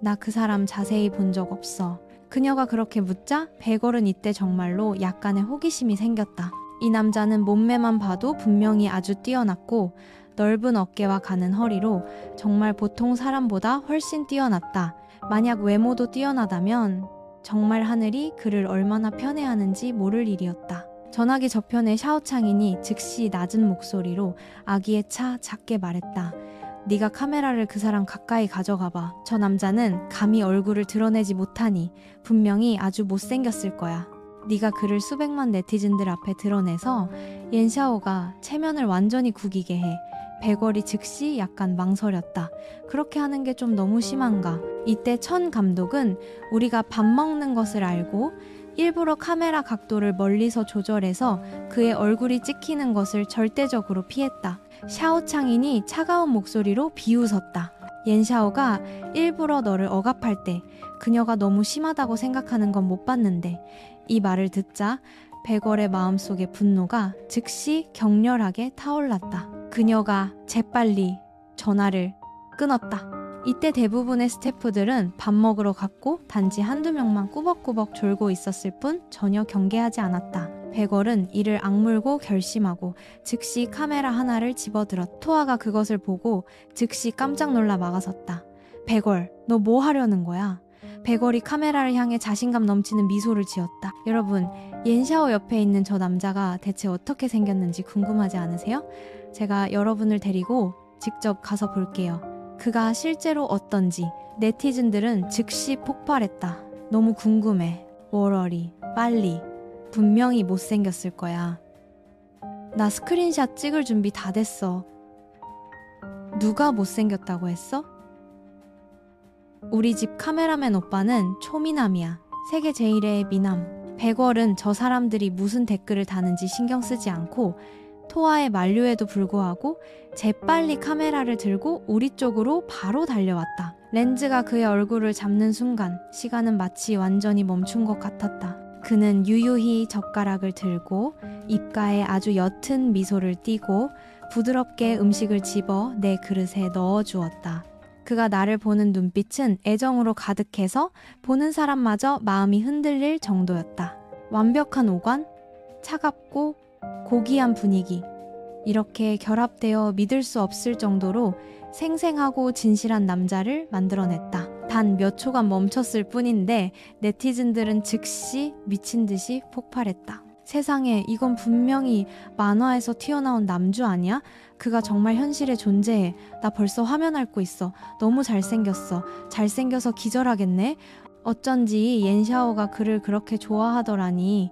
나 그 사람 자세히 본 적 없어. 그녀가 그렇게 묻자 백월은 이때 정말로 약간의 호기심이 생겼다. 이 남자는 몸매만 봐도 분명히 아주 뛰어났고 넓은 어깨와 가는 허리로 정말 보통 사람보다 훨씬 뛰어났다. 만약 외모도 뛰어나다면 정말 하늘이 그를 얼마나 편애하는지 모를 일이었다. 전화기 저편에 샤오창인이 즉시 낮은 목소리로 아기의 차 작게 말했다. 네가 카메라를 그 사람 가까이 가져가봐. 저 남자는 감히 얼굴을 드러내지 못하니 분명히 아주 못생겼을 거야. 네가 그를 수백만 네티즌들 앞에 드러내서 옌샤오가 체면을 완전히 구기게 해. 백월이 즉시 약간 망설였다. 그렇게 하는 게 좀 너무 심한가. 이때 천 감독은 우리가 밥 먹는 것을 알고 일부러 카메라 각도를 멀리서 조절해서 그의 얼굴이 찍히는 것을 절대적으로 피했다. 샤오창인이 차가운 목소리로 비웃었다. 옌샤오가 일부러 너를 억압할 때 그녀가 너무 심하다고 생각하는 건 못 봤는데. 이 말을 듣자 백월의 마음속의 분노가 즉시 격렬하게 타올랐다. 그녀가 재빨리 전화를 끊었다. 이때 대부분의 스태프들은 밥 먹으러 갔고 단지 한두 명만 꾸벅꾸벅 졸고 있었을 뿐 전혀 경계하지 않았다. 백월은 이를 악물고 결심하고 즉시 카메라 하나를 집어들었다. 토아가 그것을 보고 즉시 깜짝 놀라 막아섰다. 백월, 너 뭐 하려는 거야? 백월이 카메라를 향해 자신감 넘치는 미소를 지었다. 여러분, 옌샤오 옆에 있는 저 남자가 대체 어떻게 생겼는지 궁금하지 않으세요? 제가 여러분을 데리고 직접 가서 볼게요. 그가 실제로 어떤지. 네티즌들은 즉시 폭발했다. 너무 궁금해. 월월이 빨리. 분명히 못생겼을 거야. 나 스크린샷 찍을 준비 다 됐어. 누가 못생겼다고 했어? 우리 집 카메라맨 오빠는 초미남이야. 세계 제일의 미남. 백월은 저 사람들이 무슨 댓글을 다는지 신경 쓰지 않고 토아의 만류에도 불구하고 재빨리 카메라를 들고 우리 쪽으로 바로 달려왔다. 렌즈가 그의 얼굴을 잡는 순간 시간은 마치 완전히 멈춘 것 같았다. 그는 유유히 젓가락을 들고 입가에 아주 옅은 미소를 띠고 부드럽게 음식을 집어 내 그릇에 넣어주었다. 그가 나를 보는 눈빛은 애정으로 가득해서 보는 사람마저 마음이 흔들릴 정도였다. 완벽한 오관, 차갑고 고귀한 분위기, 이렇게 결합되어 믿을 수 없을 정도로 생생하고 진실한 남자를 만들어냈다. 단 몇 초간 멈췄을 뿐인데 네티즌들은 즉시 미친 듯이 폭발했다. 세상에, 이건 분명히 만화에서 튀어나온 남주 아니야? 그가 정말 현실에 존재해. 나 벌써 화면 앓고 있어. 너무 잘생겼어. 잘생겨서 기절하겠네. 어쩐지 옌샤오가 그를 그렇게 좋아하더라니.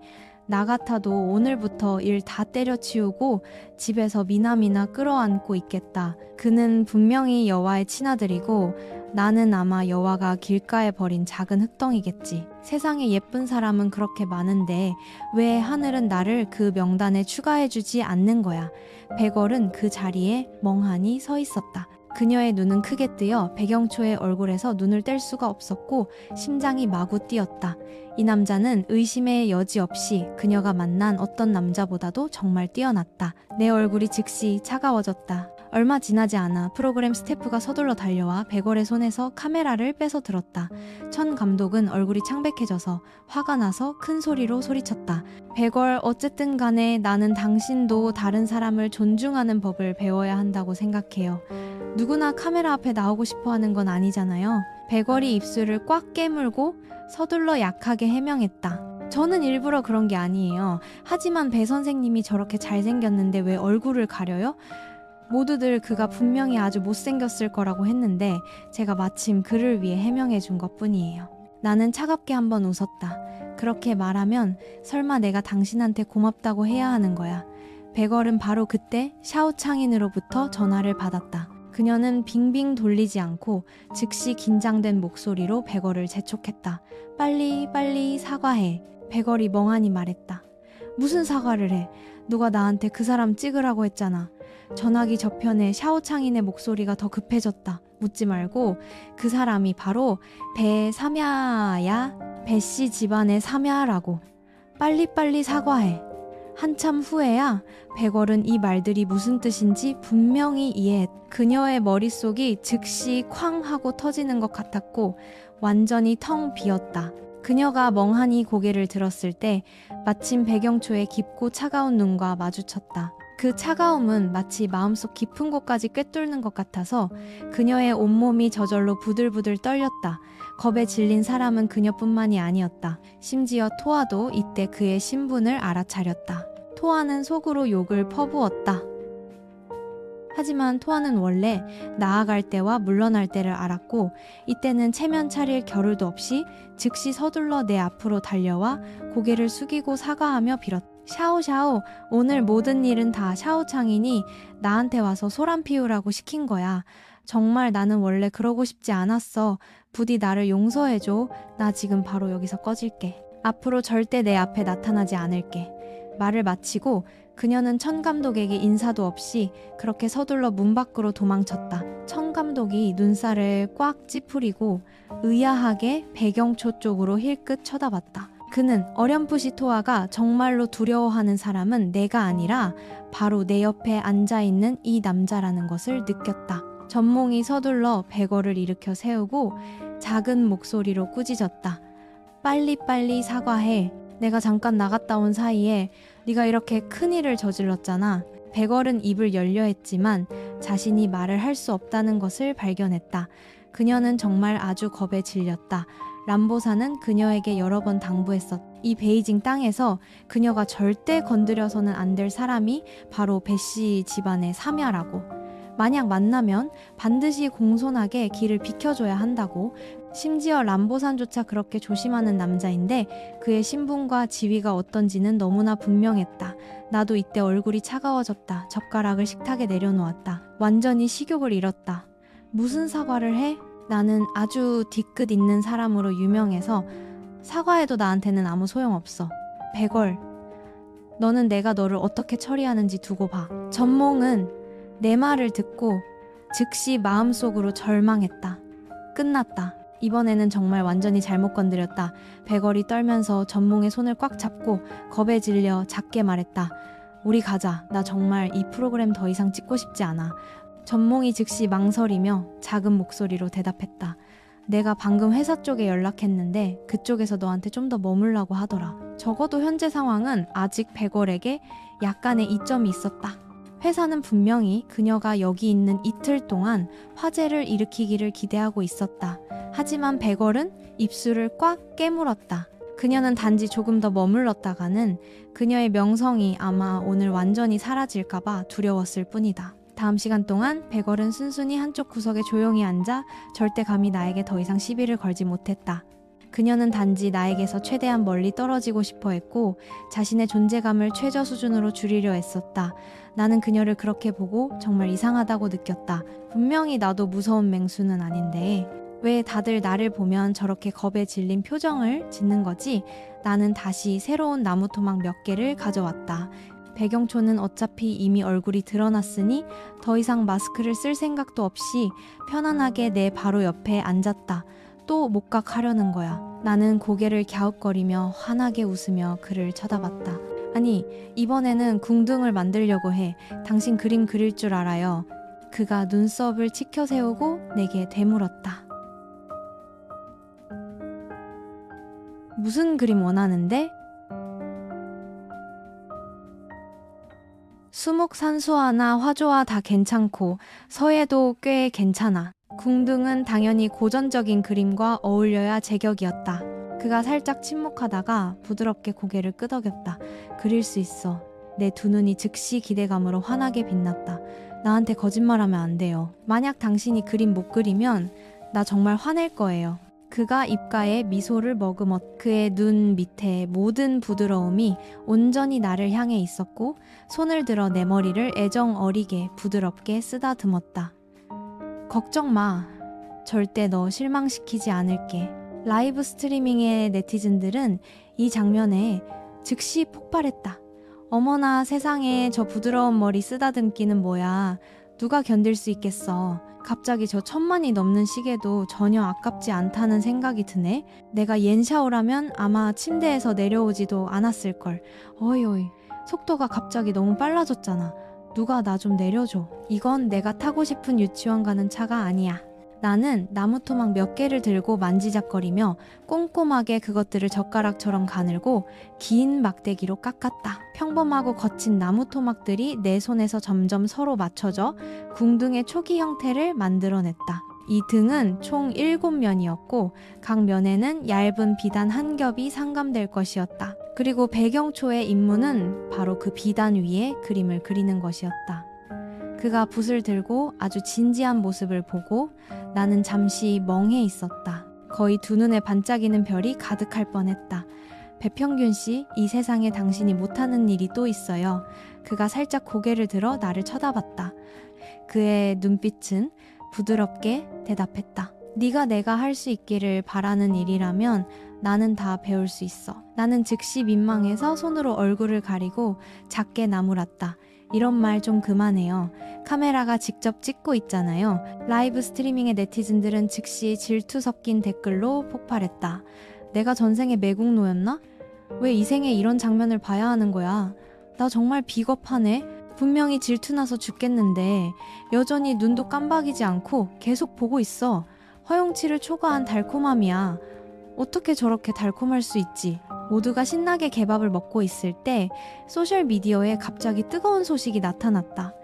나 같아도 오늘부터 일 다 때려치우고 집에서 미남이나 끌어안고 있겠다. 그는 분명히 여와의 친아들이고 나는 아마 여와가 길가에 버린 작은 흙덩이겠지. 세상에 예쁜 사람은 그렇게 많은데 왜 하늘은 나를 그 명단에 추가해주지 않는 거야. 백월은 그 자리에 멍하니 서 있었다. 그녀의 눈은 크게 뜨여 백영초의 얼굴에서 눈을 뗄 수가 없었고 심장이 마구 뛰었다. 이 남자는 의심의 여지 없이 그녀가 만난 어떤 남자보다도 정말 뛰어났다. 내 얼굴이 즉시 차가워졌다. 얼마 지나지 않아 프로그램 스태프가 서둘러 달려와 백월의 손에서 카메라를 뺏어 들었다. 천 감독은 얼굴이 창백해져서 화가 나서 큰 소리로 소리쳤다. 백월, 어쨌든 간에 나는 당신도 다른 사람을 존중하는 법을 배워야 한다고 생각해요. 누구나 카메라 앞에 나오고 싶어 하는 건 아니잖아요. 백월이 입술을 꽉 깨물고 서둘러 약하게 해명했다. 저는 일부러 그런 게 아니에요. 하지만 배 선생님이 저렇게 잘생겼는데 왜 얼굴을 가려요? 모두들 그가 분명히 아주 못생겼을 거라고 했는데 제가 마침 그를 위해 해명해 준 것뿐이에요. 나는 차갑게 한번 웃었다. 그렇게 말하면 설마 내가 당신한테 고맙다고 해야 하는 거야. 백월은 바로 그때 샤오창인으로부터 전화를 받았다. 그녀는 빙빙 돌리지 않고 즉시 긴장된 목소리로 백월을 재촉했다. 빨리 사과해. 백월이 멍하니 말했다. 무슨 사과를 해? 누가 나한테 그 사람 찍으라고 했잖아. 전화기 저편에 샤오창인의 목소리가 더 급해졌다. 묻지 말고 그 사람이 바로 배삼야야. 배씨 집안의 삼야라고. 빨리빨리 사과해. 한참 후에야 백월은 이 말들이 무슨 뜻인지 분명히 이해했다. 그녀의 머릿속이 즉시 쾅 하고 터지는 것 같았고 완전히 텅 비었다. 그녀가 멍하니 고개를 들었을 때 마침 백영초의 깊고 차가운 눈과 마주쳤다. 그 차가움은 마치 마음속 깊은 곳까지 꿰뚫는 것 같아서 그녀의 온몸이 저절로 부들부들 떨렸다. 겁에 질린 사람은 그녀뿐만이 아니었다. 심지어 토아도 이때 그의 신분을 알아차렸다. 토아는 속으로 욕을 퍼부었다. 하지만 토아는 원래 나아갈 때와 물러날 때를 알았고 이때는 체면 차릴 겨를도 없이 즉시 서둘러 내 앞으로 달려와 고개를 숙이고 사과하며 빌었다. 샤오샤오, 오늘 모든 일은 다 샤오창인이 나한테 와서 소란 피우라고 시킨 거야. 정말 나는 원래 그러고 싶지 않았어. 부디 나를 용서해줘. 나 지금 바로 여기서 꺼질게. 앞으로 절대 내 앞에 나타나지 않을게. 말을 마치고 그녀는 천 감독에게 인사도 없이 그렇게 서둘러 문 밖으로 도망쳤다. 천 감독이 눈살을 꽉 찌푸리고 의아하게 배경초 쪽으로 힐끗 쳐다봤다. 그는 어렴풋이 토아가 정말로 두려워하는 사람은 내가 아니라 바로 내 옆에 앉아있는 이 남자라는 것을 느꼈다. 전몽이 서둘러 베거를 일으켜 세우고 작은 목소리로 꾸짖었다. 빨리빨리 사과해. 내가 잠깐 나갔다 온 사이에 네가 이렇게 큰일을 저질렀잖아. 베걸은 입을 열려 했지만 자신이 말을 할 수 없다는 것을 발견했다. 그녀는 정말 아주 겁에 질렸다. 람보사는 그녀에게 여러 번 당부했었다. 이 베이징 땅에서 그녀가 절대 건드려서는 안 될 사람이 바로 배씨 집안의 사며라고. 만약 만나면 반드시 공손하게 길을 비켜줘야 한다고. 심지어 람보산조차 그렇게 조심하는 남자인데 그의 신분과 지위가 어떤지는 너무나 분명했다. 나도 이때 얼굴이 차가워졌다. 젓가락을 식탁에 내려놓았다. 완전히 식욕을 잃었다. 무슨 사과를 해? 나는 아주 뒤끝 있는 사람으로 유명해서 사과해도 나한테는 아무 소용없어. 베걸, 너는 내가 너를 어떻게 처리하는지 두고 봐. 전몽은 내 말을 듣고 즉시 마음속으로 절망했다. 끝났다. 이번에는 정말 완전히 잘못 건드렸다. 베걸이 떨면서 전몽의 손을 꽉 잡고 겁에 질려 작게 말했다. 우리 가자. 나 정말 이 프로그램 더 이상 찍고 싶지 않아. 전몽이 즉시 망설이며 작은 목소리로 대답했다. 내가 방금 회사 쪽에 연락했는데 그쪽에서 너한테 좀 더 머물라고 하더라. 적어도 현재 상황은 아직 베걸에게 약간의 이점이 있었다. 회사는 분명히 그녀가 여기 있는 이틀 동안 화제를 일으키기를 기대하고 있었다. 하지만 베걸은 입술을 꽉 깨물었다. 그녀는 단지 조금 더 머물렀다가는 그녀의 명성이 아마 오늘 완전히 사라질까봐 두려웠을 뿐이다. 다음 시간 동안 베걸은 순순히 한쪽 구석에 조용히 앉아 절대 감히 나에게 더 이상 시비를 걸지 못했다. 그녀는 단지 나에게서 최대한 멀리 떨어지고 싶어 했고 자신의 존재감을 최저 수준으로 줄이려 했었다. 나는 그녀를 그렇게 보고 정말 이상하다고 느꼈다. 분명히 나도 무서운 맹수는 아닌데 왜 다들 나를 보면 저렇게 겁에 질린 표정을 짓는 거지? 나는 다시 새로운 나무토막 몇 개를 가져왔다. 배경초는 어차피 이미 얼굴이 드러났으니 더 이상 마스크를 쓸 생각도 없이 편안하게 내 바로 옆에 앉았다. 또 목각하려는 거야. 나는 고개를 갸웃거리며 환하게 웃으며 그를 쳐다봤다. 아니, 이번에는 궁둥을 만들려고 해. 당신 그림 그릴 줄 알아요. 그가 눈썹을 치켜 세우고 내게 되물었다. 무슨 그림 원하는데? 수목 산수화나 화조화 다 괜찮고 서예도 꽤 괜찮아. 궁둥은 당연히 고전적인 그림과 어울려야 제격이었다. 그가 살짝 침묵하다가 부드럽게 고개를 끄덕였다. 그릴 수 있어. 내 두 눈이 즉시 기대감으로 환하게 빛났다. 나한테 거짓말하면 안 돼요. 만약 당신이 그림 못 그리면 나 정말 화낼 거예요. 그가 입가에 미소를 머금었. 그의 눈 밑에 모든 부드러움이 온전히 나를 향해 있었고 손을 들어 내 머리를 애정 어리게 부드럽게 쓰다듬었다. 걱정 마. 절대 너 실망시키지 않을게. 라이브 스트리밍의 네티즌들은 이 장면에 즉시 폭발했다. 어머나 세상에 저 부드러운 머리 쓰다듬기는 뭐야. 누가 견딜 수 있겠어. 갑자기 저 1000만이 넘는 시계도 전혀 아깝지 않다는 생각이 드네. 내가 옌샤오라면 아마 침대에서 내려오지도 않았을걸. 어이 속도가 갑자기 너무 빨라졌잖아. 누가 나 좀 내려줘. 이건 내가 타고 싶은 유치원 가는 차가 아니야. 나는 나무토막 몇 개를 들고 만지작거리며 꼼꼼하게 그것들을 젓가락처럼 가늘고 긴 막대기로 깎았다. 평범하고 거친 나무토막들이 내 손에서 점점 서로 맞춰져 궁둥의 초기 형태를 만들어냈다. 이 등은 총 7면이었고 각 면에는 얇은 비단 한 겹이 상감될 것이었다. 그리고 배경초의 임무는 바로 그 비단 위에 그림을 그리는 것이었다. 그가 붓을 들고 아주 진지한 모습을 보고 나는 잠시 멍해 있었다. 거의 두 눈에 반짝이는 별이 가득할 뻔했다. 배평균 씨, 이 세상에 당신이 못하는 일이 또 있어요. 그가 살짝 고개를 들어 나를 쳐다봤다. 그의 눈빛은 부드럽게 대답했다. 네가 내가 할 수 있기를 바라는 일이라면 나는 다 배울 수 있어. 나는 즉시 민망해서 손으로 얼굴을 가리고 작게 나무랐다. 이런 말 좀 그만해요. 카메라가 직접 찍고 있잖아요. 라이브 스트리밍의 네티즌들은 즉시 질투 섞인 댓글로 폭발했다. 내가 전생에 매국노였나? 왜 이 생에 이런 장면을 봐야 하는 거야? 나 정말 비겁하네. 분명히 질투나서 죽겠는데 여전히 눈도 깜박이지 않고 계속 보고 있어. 허용치를 초과한 달콤함이야. 어떻게 저렇게 달콤할 수 있지? 모두가 신나게 개밥을 먹고 있을 때 소셜미디어에 갑자기 뜨거운 소식이 나타났다.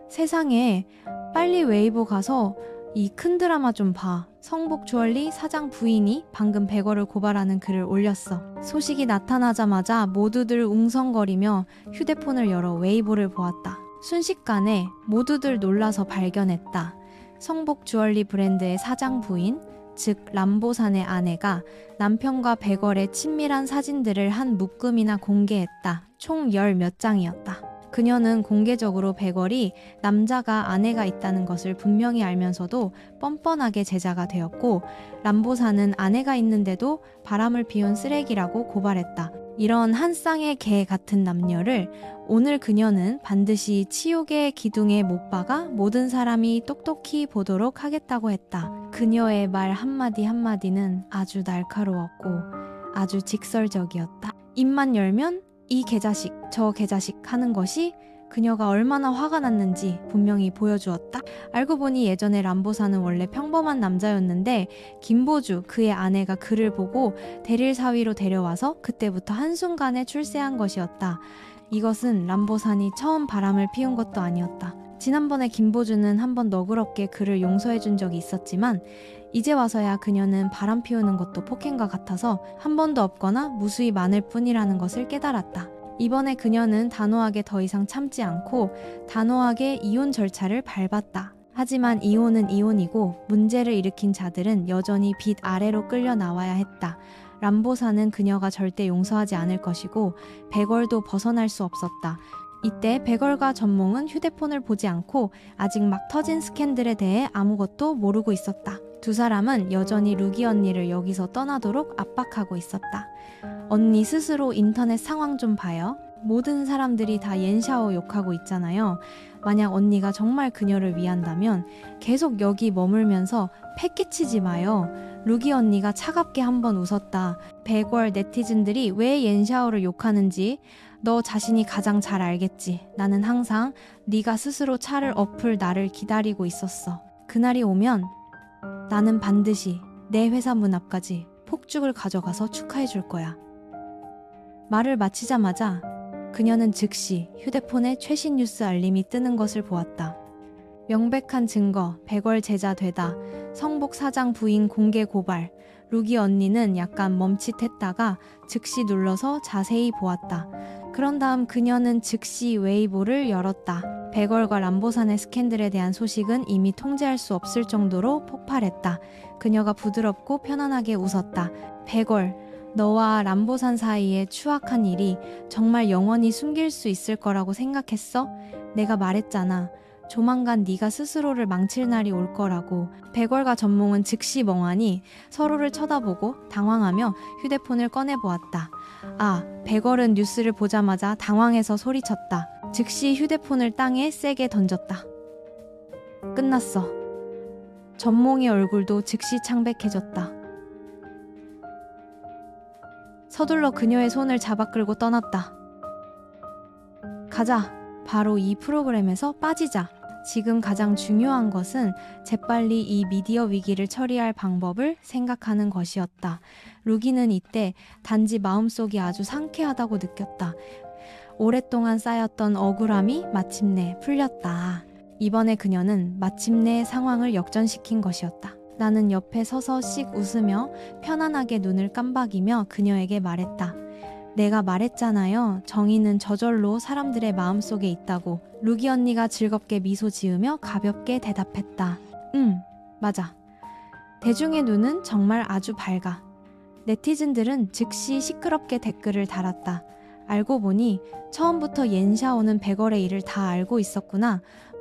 세상에, 빨리 웨이보 가서 이 큰 드라마 좀 봐. 성복 주얼리 사장 부인이 방금 백월을 고발하는 글을 올렸어. 소식이 나타나자마자 모두들 웅성거리며 휴대폰을 열어 웨이보를 보았다. 순식간에 모두들 놀라서 발견했다. 성복 주얼리 브랜드의 사장 부인, 즉 람보산의 아내가 남편과 백월의 친밀한 사진들을 한 묶음이나 공개했다. 총 10몇 장이었다. 그녀는 공개적으로 백월이 남자가 아내가 있다는 것을 분명히 알면서도 뻔뻔하게 제자가 되었고, 람보산은 아내가 있는데도 바람을 피운 쓰레기라고 고발했다. 이런 한 쌍의 개 같은 남녀를 오늘 그녀는 반드시 치욕의 기둥에 못 박아 모든 사람이 똑똑히 보도록 하겠다고 했다. 그녀의 말 한마디 한마디는 아주 날카로웠고 아주 직설적이었다. 입만 열면 이 개자식, 저 개자식 하는 것이 그녀가 얼마나 화가 났는지 분명히 보여주었다. 알고 보니 예전에 람보산은 원래 평범한 남자였는데 김보주, 그의 아내가 그를 보고 대릴 사위로 데려와서 그때부터 한순간에 출세한 것이었다. 이것은 람보산이 처음 바람을 피운 것도 아니었다. 지난번에 김보주는 한번 너그럽게 그를 용서해준 적이 있었지만 이제 와서야 그녀는 바람 피우는 것도 폭행과 같아서 한 번도 없거나 무수히 많을 뿐이라는 것을 깨달았다. 이번에 그녀는 단호하게 더 이상 참지 않고 단호하게 이혼 절차를 밟았다. 하지만 이혼은 이혼이고 문제를 일으킨 자들은 여전히 빛 아래로 끌려 나와야 했다. 람보산은 그녀가 절대 용서하지 않을 것이고 백월도 벗어날 수 없었다. 이때 백월과 전몽은 휴대폰을 보지 않고 아직 막 터진 스캔들에 대해 아무것도 모르고 있었다. 두 사람은 여전히 루기 언니를 여기서 떠나도록 압박하고 있었다. 언니 스스로 인터넷 상황 좀 봐요. 모든 사람들이 다 옌샤오 욕하고 있잖아요. 만약 언니가 정말 그녀를 위한다면 계속 여기 머물면서 패 끼치지 마요. 루기 언니가 차갑게 한번 웃었다. 백월 네티즌들이 왜 옌샤오를 욕하는지 너 자신이 가장 잘 알겠지. 나는 항상 네가 스스로 차를 엎을 나를 기다리고 있었어. 그날이 오면 나는 반드시 내 회사 문 앞까지 폭죽을 가져가서 축하해 줄 거야. 말을 마치자마자 그녀는 즉시 휴대폰에 최신 뉴스 알림이 뜨는 것을 보았다. 명백한 증거, 백월 제자 되다, 성복 사장 부인 공개 고발. 루기 언니는 약간 멈칫했다가 즉시 눌러서 자세히 보았다. 그런 다음 그녀는 즉시 웨이보를 열었다. 백월과 람보산의 스캔들에 대한 소식은 이미 통제할 수 없을 정도로 폭발했다. 그녀가 부드럽고 편안하게 웃었다. 백월, 너와 람보산 사이에 추악한 일이 정말 영원히 숨길 수 있을 거라고 생각했어? 내가 말했잖아. 조만간 네가 스스로를 망칠 날이 올 거라고. 백월과 전몽은 즉시 멍하니 서로를 쳐다보고 당황하며 휴대폰을 꺼내보았다. 아, 백월은 뉴스를 보자마자 당황해서 소리쳤다. 즉시 휴대폰을 땅에 세게 던졌다. 끝났어. 전몽의 얼굴도 즉시 창백해졌다. 서둘러 그녀의 손을 잡아 끌고 떠났다. 가자. 바로 이 프로그램에서 빠지자. 지금 가장 중요한 것은 재빨리 이 미디어 위기를 처리할 방법을 생각하는 것이었다. 루기는 이때 단지 마음속이 아주 상쾌하다고 느꼈다. 오랫동안 쌓였던 억울함이 마침내 풀렸다. 이번에 그녀는 마침내 상황을 역전시킨 것이었다. 나는 옆에 서서 씩 웃으며 편안하게 눈을 깜박이며 그녀에게 말했다. 내가 말했잖아요. 정의는 저절로 사람들의 마음속에 있다고. 루기 언니가 즐겁게 미소 지으며 가볍게 대답했다. 맞아. 대중의 눈은 정말 아주 밝아. 네티즌들은 즉시 시끄럽게 댓글을 달았다. 알고 보니 처음부터 옌샤오는 백월의 일을 다 알고 있었구나.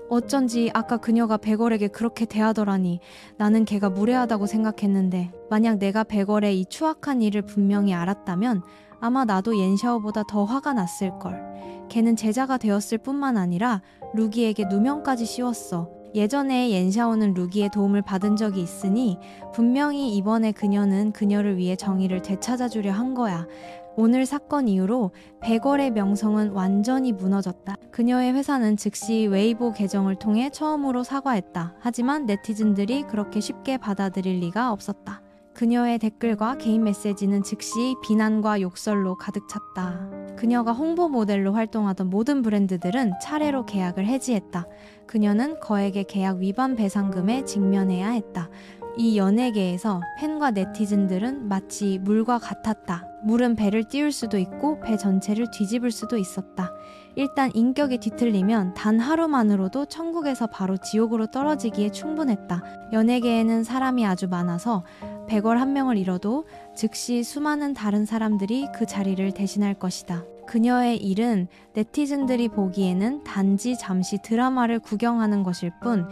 어쩐지 아까 그녀가 백월에게 그렇게 대하더라니. 나는 걔가 무례하다고 생각했는데 만약 내가 백월의 이 추악한 일을 분명히 알았다면 아마 나도 옌샤오보다 더 화가 났을걸. 걔는 제자가 되었을 뿐만 아니라 루기에게 누명까지 씌웠어. 예전에 옌샤오는 루기의 도움을 받은 적이 있으니 분명히 이번에 그녀는 그녀를 위해 정의를 되찾아주려 한 거야. 오늘 사건 이후로 백월의 명성은 완전히 무너졌다. 그녀의 회사는 즉시 웨이보 계정을 통해 처음으로 사과했다. 하지만 네티즌들이 그렇게 쉽게 받아들일 리가 없었다. 그녀의 댓글과 개인 메시지는 즉시 비난과 욕설로 가득 찼다. 그녀가 홍보 모델로 활동하던 모든 브랜드들은 차례로 계약을 해지했다. 그녀는 거액의 계약 위반 배상금에 직면해야 했다. 이 연예계에서 팬과 네티즌들은 마치 물과 같았다. 물은 배를 띄울 수도 있고 배 전체를 뒤집을 수도 있었다. 일단 인격이 뒤틀리면 단 하루만으로도 천국에서 바로 지옥으로 떨어지기에 충분했다. 연예계에는 사람이 아주 많아서 백월 한 명을 잃어도 즉시 수많은 다른 사람들이 그 자리를 대신할 것이다. 그녀의 일은 네티즌들이 보기에는 단지 잠시 드라마를 구경하는 것일 뿐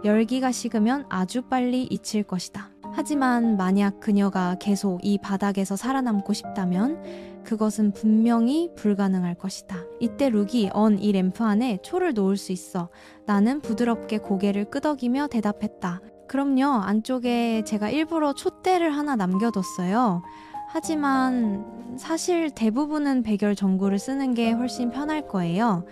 열기가 식으면 아주 빨리 잊힐 것이다. 하지만 만약 그녀가 계속 이 바닥에서 살아남고 싶다면 그것은 분명히 불가능할 것이다. 이때 룩이 이 램프 안에 초를 놓을 수 있어. 나는 부드럽게 고개를 끄덕이며 대답했다. 그럼요. 안쪽에 제가 일부러 촛대를 하나 남겨뒀어요. 하지만 사실 대부분은 백열 전구를 쓰는 게 훨씬 편할 거예요.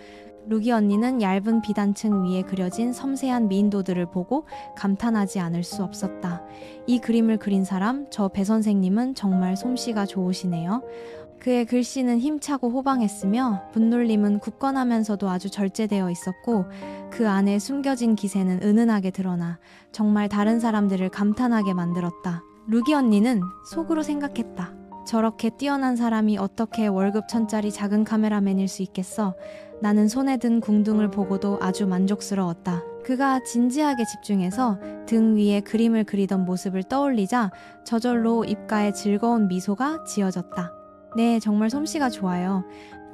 루기 언니는 얇은 비단층 위에 그려진 섬세한 미인도들을 보고 감탄하지 않을 수 없었다. 이 그림을 그린 사람, 저 배 선생님은 정말 솜씨가 좋으시네요. 그의 글씨는 힘차고 호방했으며 분놀림은 굳건하면서도 아주 절제되어 있었고 그 안에 숨겨진 기세는 은은하게 드러나 정말 다른 사람들을 감탄하게 만들었다. 루기 언니는 속으로 생각했다. 저렇게 뛰어난 사람이 어떻게 월급 1000짜리 작은 카메라맨일 수 있겠어? 나는 손에 든 궁둥을 보고도 아주 만족스러웠다. 그가 진지하게 집중해서 등 위에 그림을 그리던 모습을 떠올리자 저절로 입가에 즐거운 미소가 지어졌다. 네, 정말 솜씨가 좋아요.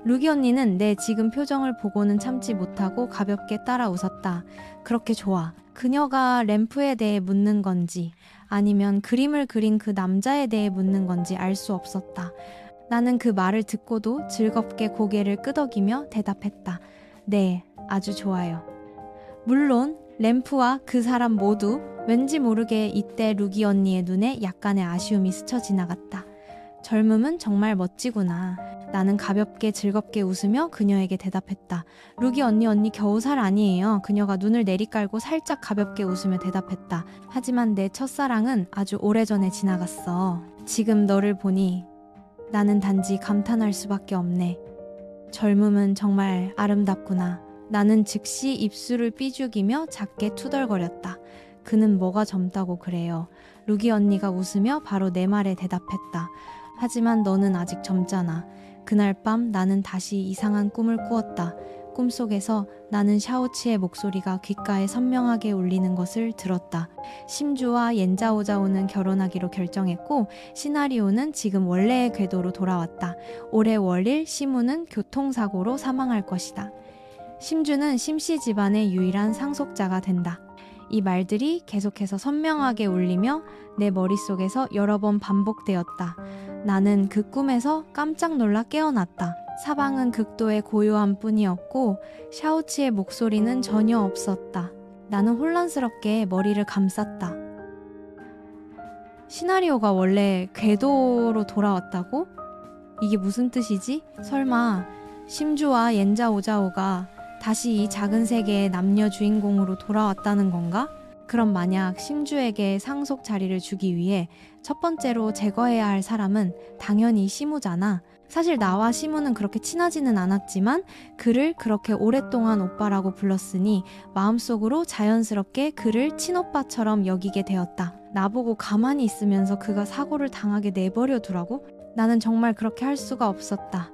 루기 언니는 내 지금 표정을 보고는 참지 못하고 가볍게 따라 웃었다. 그렇게 좋아. 그녀가 램프에 대해 묻는 건지 아니면 그림을 그린 그 남자에 대해 묻는 건지 알 수 없었다. 나는 그 말을 듣고도 즐겁게 고개를 끄덕이며 대답했다. 네, 아주 좋아요. 물론 램프와 그 사람 모두 왠지 모르게 이때 루기 언니의 눈에 약간의 아쉬움이 스쳐 지나갔다. 젊음은 정말 멋지구나. 나는 가볍게 즐겁게 웃으며 그녀에게 대답했다. 루기 언니 겨우살 아니에요. 그녀가 눈을 내리깔고 살짝 가볍게 웃으며 대답했다. 하지만 내 첫사랑은 아주 오래전에 지나갔어. 지금 너를 보니 나는 단지 감탄할 수밖에 없네. 젊음은 정말 아름답구나. 나는 즉시 입술을 삐죽이며 작게 투덜거렸다. 그는 뭐가 젊다고 그래요. 루기 언니가 웃으며 바로 내 말에 대답했다. 하지만 너는 아직 젊잖아. 그날 밤 나는 다시 이상한 꿈을 꾸었다. 꿈속에서 나는 샤오치의 목소리가 귓가에 선명하게 울리는 것을 들었다. 심주와 옌자오자오는 결혼하기로 결정했고 시나리오는 지금 원래의 궤도로 돌아왔다. 올해 월일 시무는 교통사고로 사망할 것이다. 심주는 심씨 집안의 유일한 상속자가 된다. 이 말들이 계속해서 선명하게 울리며 내 머릿속에서 여러 번 반복되었다. 나는 그 꿈에서 깜짝 놀라 깨어났다. 사방은 극도의 고요함 뿐이었고 샤오치의 목소리는 전혀 없었다. 나는 혼란스럽게 머리를 감쌌다. 시나리오가 원래 궤도로 돌아왔다고? 이게 무슨 뜻이지? 설마 심주와 옌자오자오가 다시 이 작은 세계의 남녀 주인공으로 돌아왔다는 건가? 그럼 만약 심주에게 상속 자리를 주기 위해 첫 번째로 제거해야 할 사람은 당연히 시무잖아. 사실 나와 시무는 그렇게 친하지는 않았지만 그를 그렇게 오랫동안 오빠라고 불렀으니 마음속으로 자연스럽게 그를 친오빠처럼 여기게 되었다. 나보고 가만히 있으면서 그가 사고를 당하게 내버려 두라고? 나는 정말 그렇게 할 수가 없었다.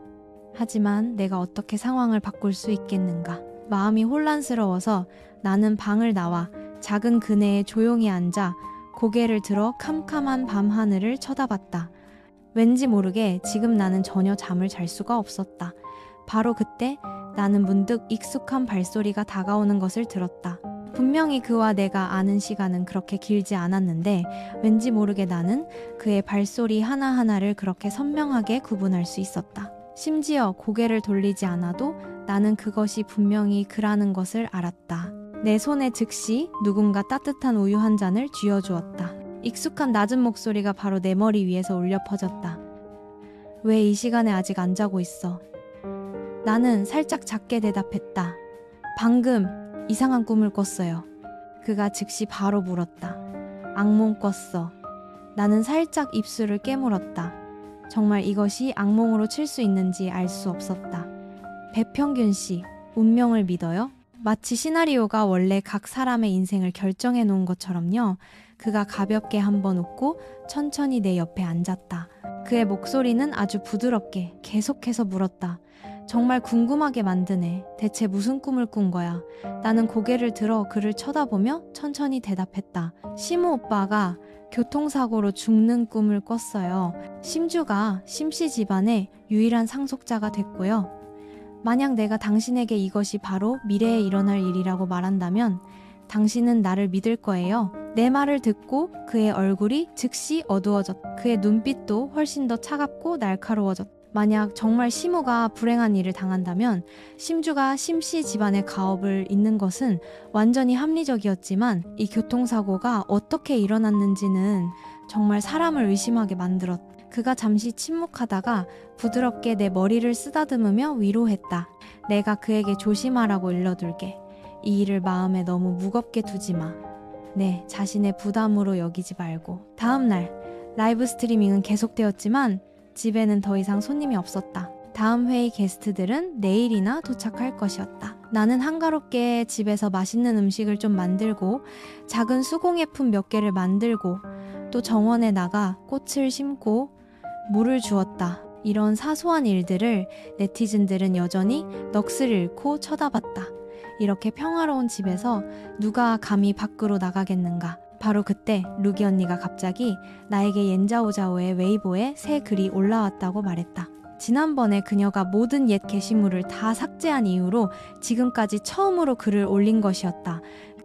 하지만 내가 어떻게 상황을 바꿀 수 있겠는가? 마음이 혼란스러워서 나는 방을 나와 작은 그네에 조용히 앉아 고개를 들어 캄캄한 밤하늘을 쳐다봤다. 왠지 모르게 지금 나는 전혀 잠을 잘 수가 없었다. 바로 그때 나는 문득 익숙한 발소리가 다가오는 것을 들었다. 분명히 그와 내가 아는 시간은 그렇게 길지 않았는데 왠지 모르게 나는 그의 발소리 하나하나를 그렇게 선명하게 구분할 수 있었다. 심지어 고개를 돌리지 않아도 나는 그것이 분명히 그라는 것을 알았다. 내 손에 즉시 누군가 따뜻한 우유 한 잔을 쥐어주었다. 익숙한 낮은 목소리가 바로 내 머리 위에서 울려 퍼졌다. 왜 이 시간에 아직 안 자고 있어? 나는 살짝 작게 대답했다. 방금 이상한 꿈을 꿨어요. 그가 즉시 바로 물었다. 악몽 꿨어. 나는 살짝 입술을 깨물었다. 정말 이것이 악몽으로 칠 수 있는지 알 수 없었다. 배평균 씨, 운명을 믿어요? 마치 시나리오가 원래 각 사람의 인생을 결정해 놓은 것처럼요. 그가 가볍게 한번 웃고 천천히 내 옆에 앉았다. 그의 목소리는 아주 부드럽게 계속해서 물었다. 정말 궁금하게 만드네. 대체 무슨 꿈을 꾼 거야? 나는 고개를 들어 그를 쳐다보며 천천히 대답했다. 심우 오빠가 교통사고로 죽는 꿈을 꿨어요. 심주가 심씨 집안의 유일한 상속자가 됐고요. 만약 내가 당신에게 이것이 바로 미래에 일어날 일이라고 말한다면 당신은 나를 믿을 거예요. 내 말을 듣고 그의 얼굴이 즉시 어두워졌다. 그의 눈빛도 훨씬 더 차갑고 날카로워졌다. 만약 정말 심우가 불행한 일을 당한다면 심주가 심씨 집안의 가업을 잇는 것은 완전히 합리적이었지만 이 교통사고가 어떻게 일어났는지는 정말 사람을 의심하게 만들었다. 그가 잠시 침묵하다가 부드럽게 내 머리를 쓰다듬으며 위로했다. 내가 그에게 조심하라고 일러둘게. 이 일을 마음에 너무 무겁게 두지 마. 네, 자신의 부담으로 여기지 말고. 다음 날 라이브 스트리밍은 계속되었지만 집에는 더 이상 손님이 없었다. 다음 회의 게스트들은 내일이나 도착할 것이었다. 나는 한가롭게 집에서 맛있는 음식을 좀 만들고 작은 수공예품 몇 개를 만들고 또 정원에 나가 꽃을 심고 물을 주었다. 이런 사소한 일들을 네티즌들은 여전히 넋을 잃고 쳐다봤다. 이렇게 평화로운 집에서 누가 감히 밖으로 나가겠는가. 바로 그때 루기 언니가 갑자기 나에게 옌자오자오의 웨이보에 새 글이 올라왔다고 말했다. 지난번에 그녀가 모든 옛 게시물을 다 삭제한 이후로 지금까지 처음으로 글을 올린 것이었다.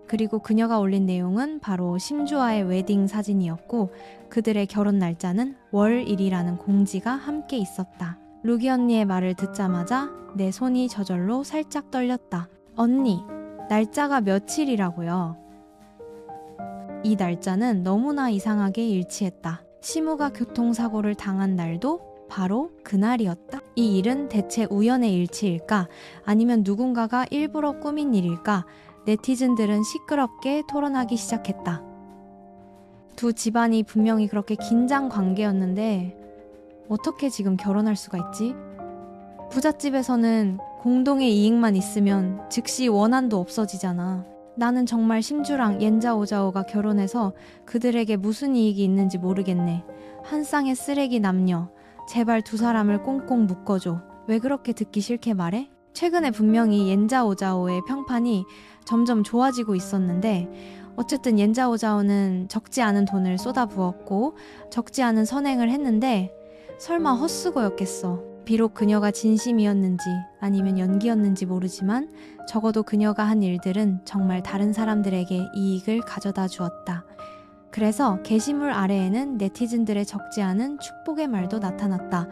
그리고 그녀가 올린 내용은 바로 심주와의 웨딩 사진이었고 그들의 결혼 날짜는 월 1이라는 공지가 함께 있었다. 루기 언니의 말을 듣자마자 내 손이 저절로 살짝 떨렸다. 언니, 날짜가 며칠이라고요? 이 날짜는 너무나 이상하게 일치했다. 심우가 교통사고를 당한 날도 바로 그날이었다. 이 일은 대체 우연의 일치일까? 아니면 누군가가 일부러 꾸민 일일까? 네티즌들은 시끄럽게 토론하기 시작했다. 두 집안이 분명히 그렇게 긴장 관계였는데 어떻게 지금 결혼할 수가 있지? 부잣집에서는 공동의 이익만 있으면 즉시 원한도 없어지잖아. 나는 정말 심주랑 옌자오자오가 결혼해서 그들에게 무슨 이익이 있는지 모르겠네. 한 쌍의 쓰레기 남녀. 제발 두 사람을 꽁꽁 묶어줘. 왜 그렇게 듣기 싫게 말해? 최근에 분명히 옌자오자오의 평판이 점점 좋아지고 있었는데 어쨌든 옌자오자오는 적지 않은 돈을 쏟아부었고 적지 않은 선행을 했는데 설마 헛수고였겠어. 비록 그녀가 진심이었는지 아니면 연기였는지 모르지만 적어도 그녀가 한 일들은 정말 다른 사람들에게 이익을 가져다 주었다. 그래서 게시물 아래에는 네티즌들의 적지 않은 축복의 말도 나타났다.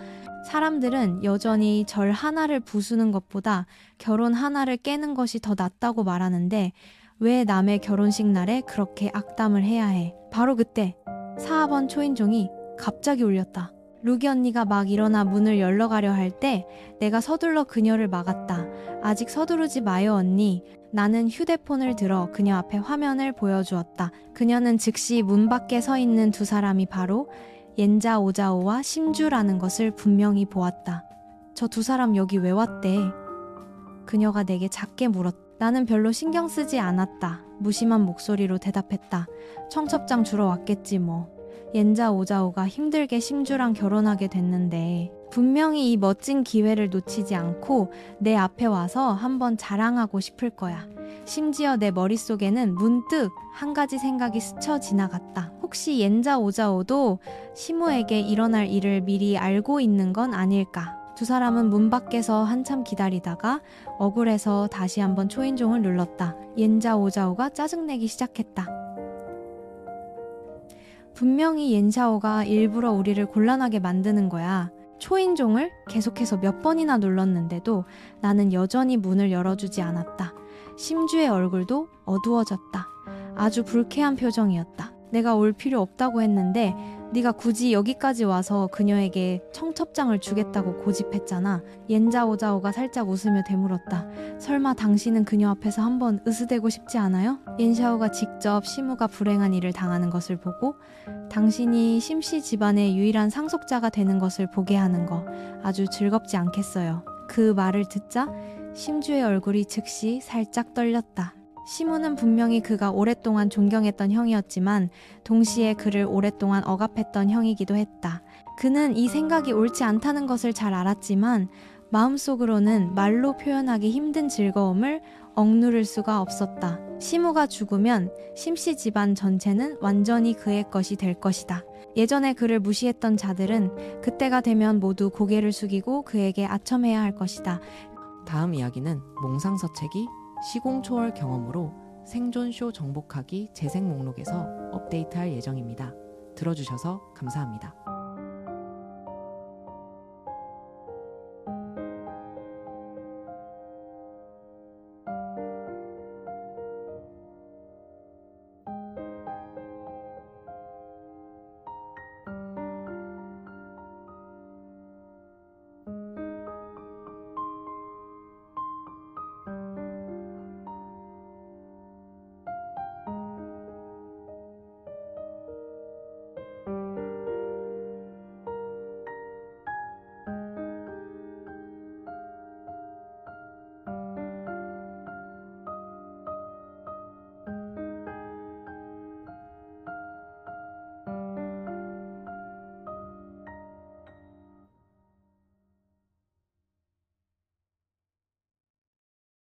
사람들은 여전히 절 하나를 부수는 것보다 결혼 하나를 깨는 것이 더 낫다고 말하는데 왜 남의 결혼식 날에 그렇게 악담을 해야 해? 바로 그때 사하번 초인종이 갑자기 울렸다. 루기 언니가 막 일어나 문을 열러가려 할 때 내가 서둘러 그녀를 막았다. 아직 서두르지 마요 언니. 나는 휴대폰을 들어 그녀 앞에 화면을 보여주었다. 그녀는 즉시 문 밖에 서 있는 두 사람이 바로 옌자오자오와 심주라는 것을 분명히 보았다. 저 두 사람 여기 왜 왔대? 그녀가 내게 작게 물었다. 나는 별로 신경 쓰지 않았다. 무심한 목소리로 대답했다. 청첩장 주러 왔겠지 뭐. 옌자오자오가 힘들게 심주랑 결혼하게 됐는데 분명히 이 멋진 기회를 놓치지 않고 내 앞에 와서 한번 자랑하고 싶을 거야. 심지어 내 머릿속에는 문득 한 가지 생각이 스쳐 지나갔다. 혹시 옌자오자오도 심우에게 일어날 일을 미리 알고 있는 건 아닐까? 두 사람은 문 밖에서 한참 기다리다가 억울해서 다시 한번 초인종을 눌렀다. 옌자오자오가 짜증내기 시작했다. 분명히 옌샤오가 일부러 우리를 곤란하게 만드는 거야. 초인종을 계속해서 몇 번이나 눌렀는데도 나는 여전히 문을 열어주지 않았다. 심주의 얼굴도 어두워졌다. 아주 불쾌한 표정이었다. 내가 올 필요 없다고 했는데 네가 굳이 여기까지 와서 그녀에게 청첩장을 주겠다고 고집했잖아. 옌자오자오가 살짝 웃으며 되물었다. 설마 당신은 그녀 앞에서 한번 으스대고 싶지 않아요? 옌샤오가 직접 시무가 불행한 일을 당하는 것을 보고 당신이 심씨 집안의 유일한 상속자가 되는 것을 보게 하는 거 아주 즐겁지 않겠어요. 그 말을 듣자 심주의 얼굴이 즉시 살짝 떨렸다. 시무는 분명히 그가 오랫동안 존경했던 형이었지만 동시에 그를 오랫동안 억압했던 형이기도 했다. 그는 이 생각이 옳지 않다는 것을 잘 알았지만 마음속으로는 말로 표현하기 힘든 즐거움을 억누를 수가 없었다. 시무가 죽으면 심씨 집안 전체는 완전히 그의 것이 될 것이다. 예전에 그를 무시했던 자들은 그때가 되면 모두 고개를 숙이고 그에게 아첨해야 할 것이다. 다음 이야기는 몽상서책이 시공초월 경험으로 생존쇼 정복하기 재생 목록에서 업데이트할 예정입니다. 들어주셔서 감사합니다.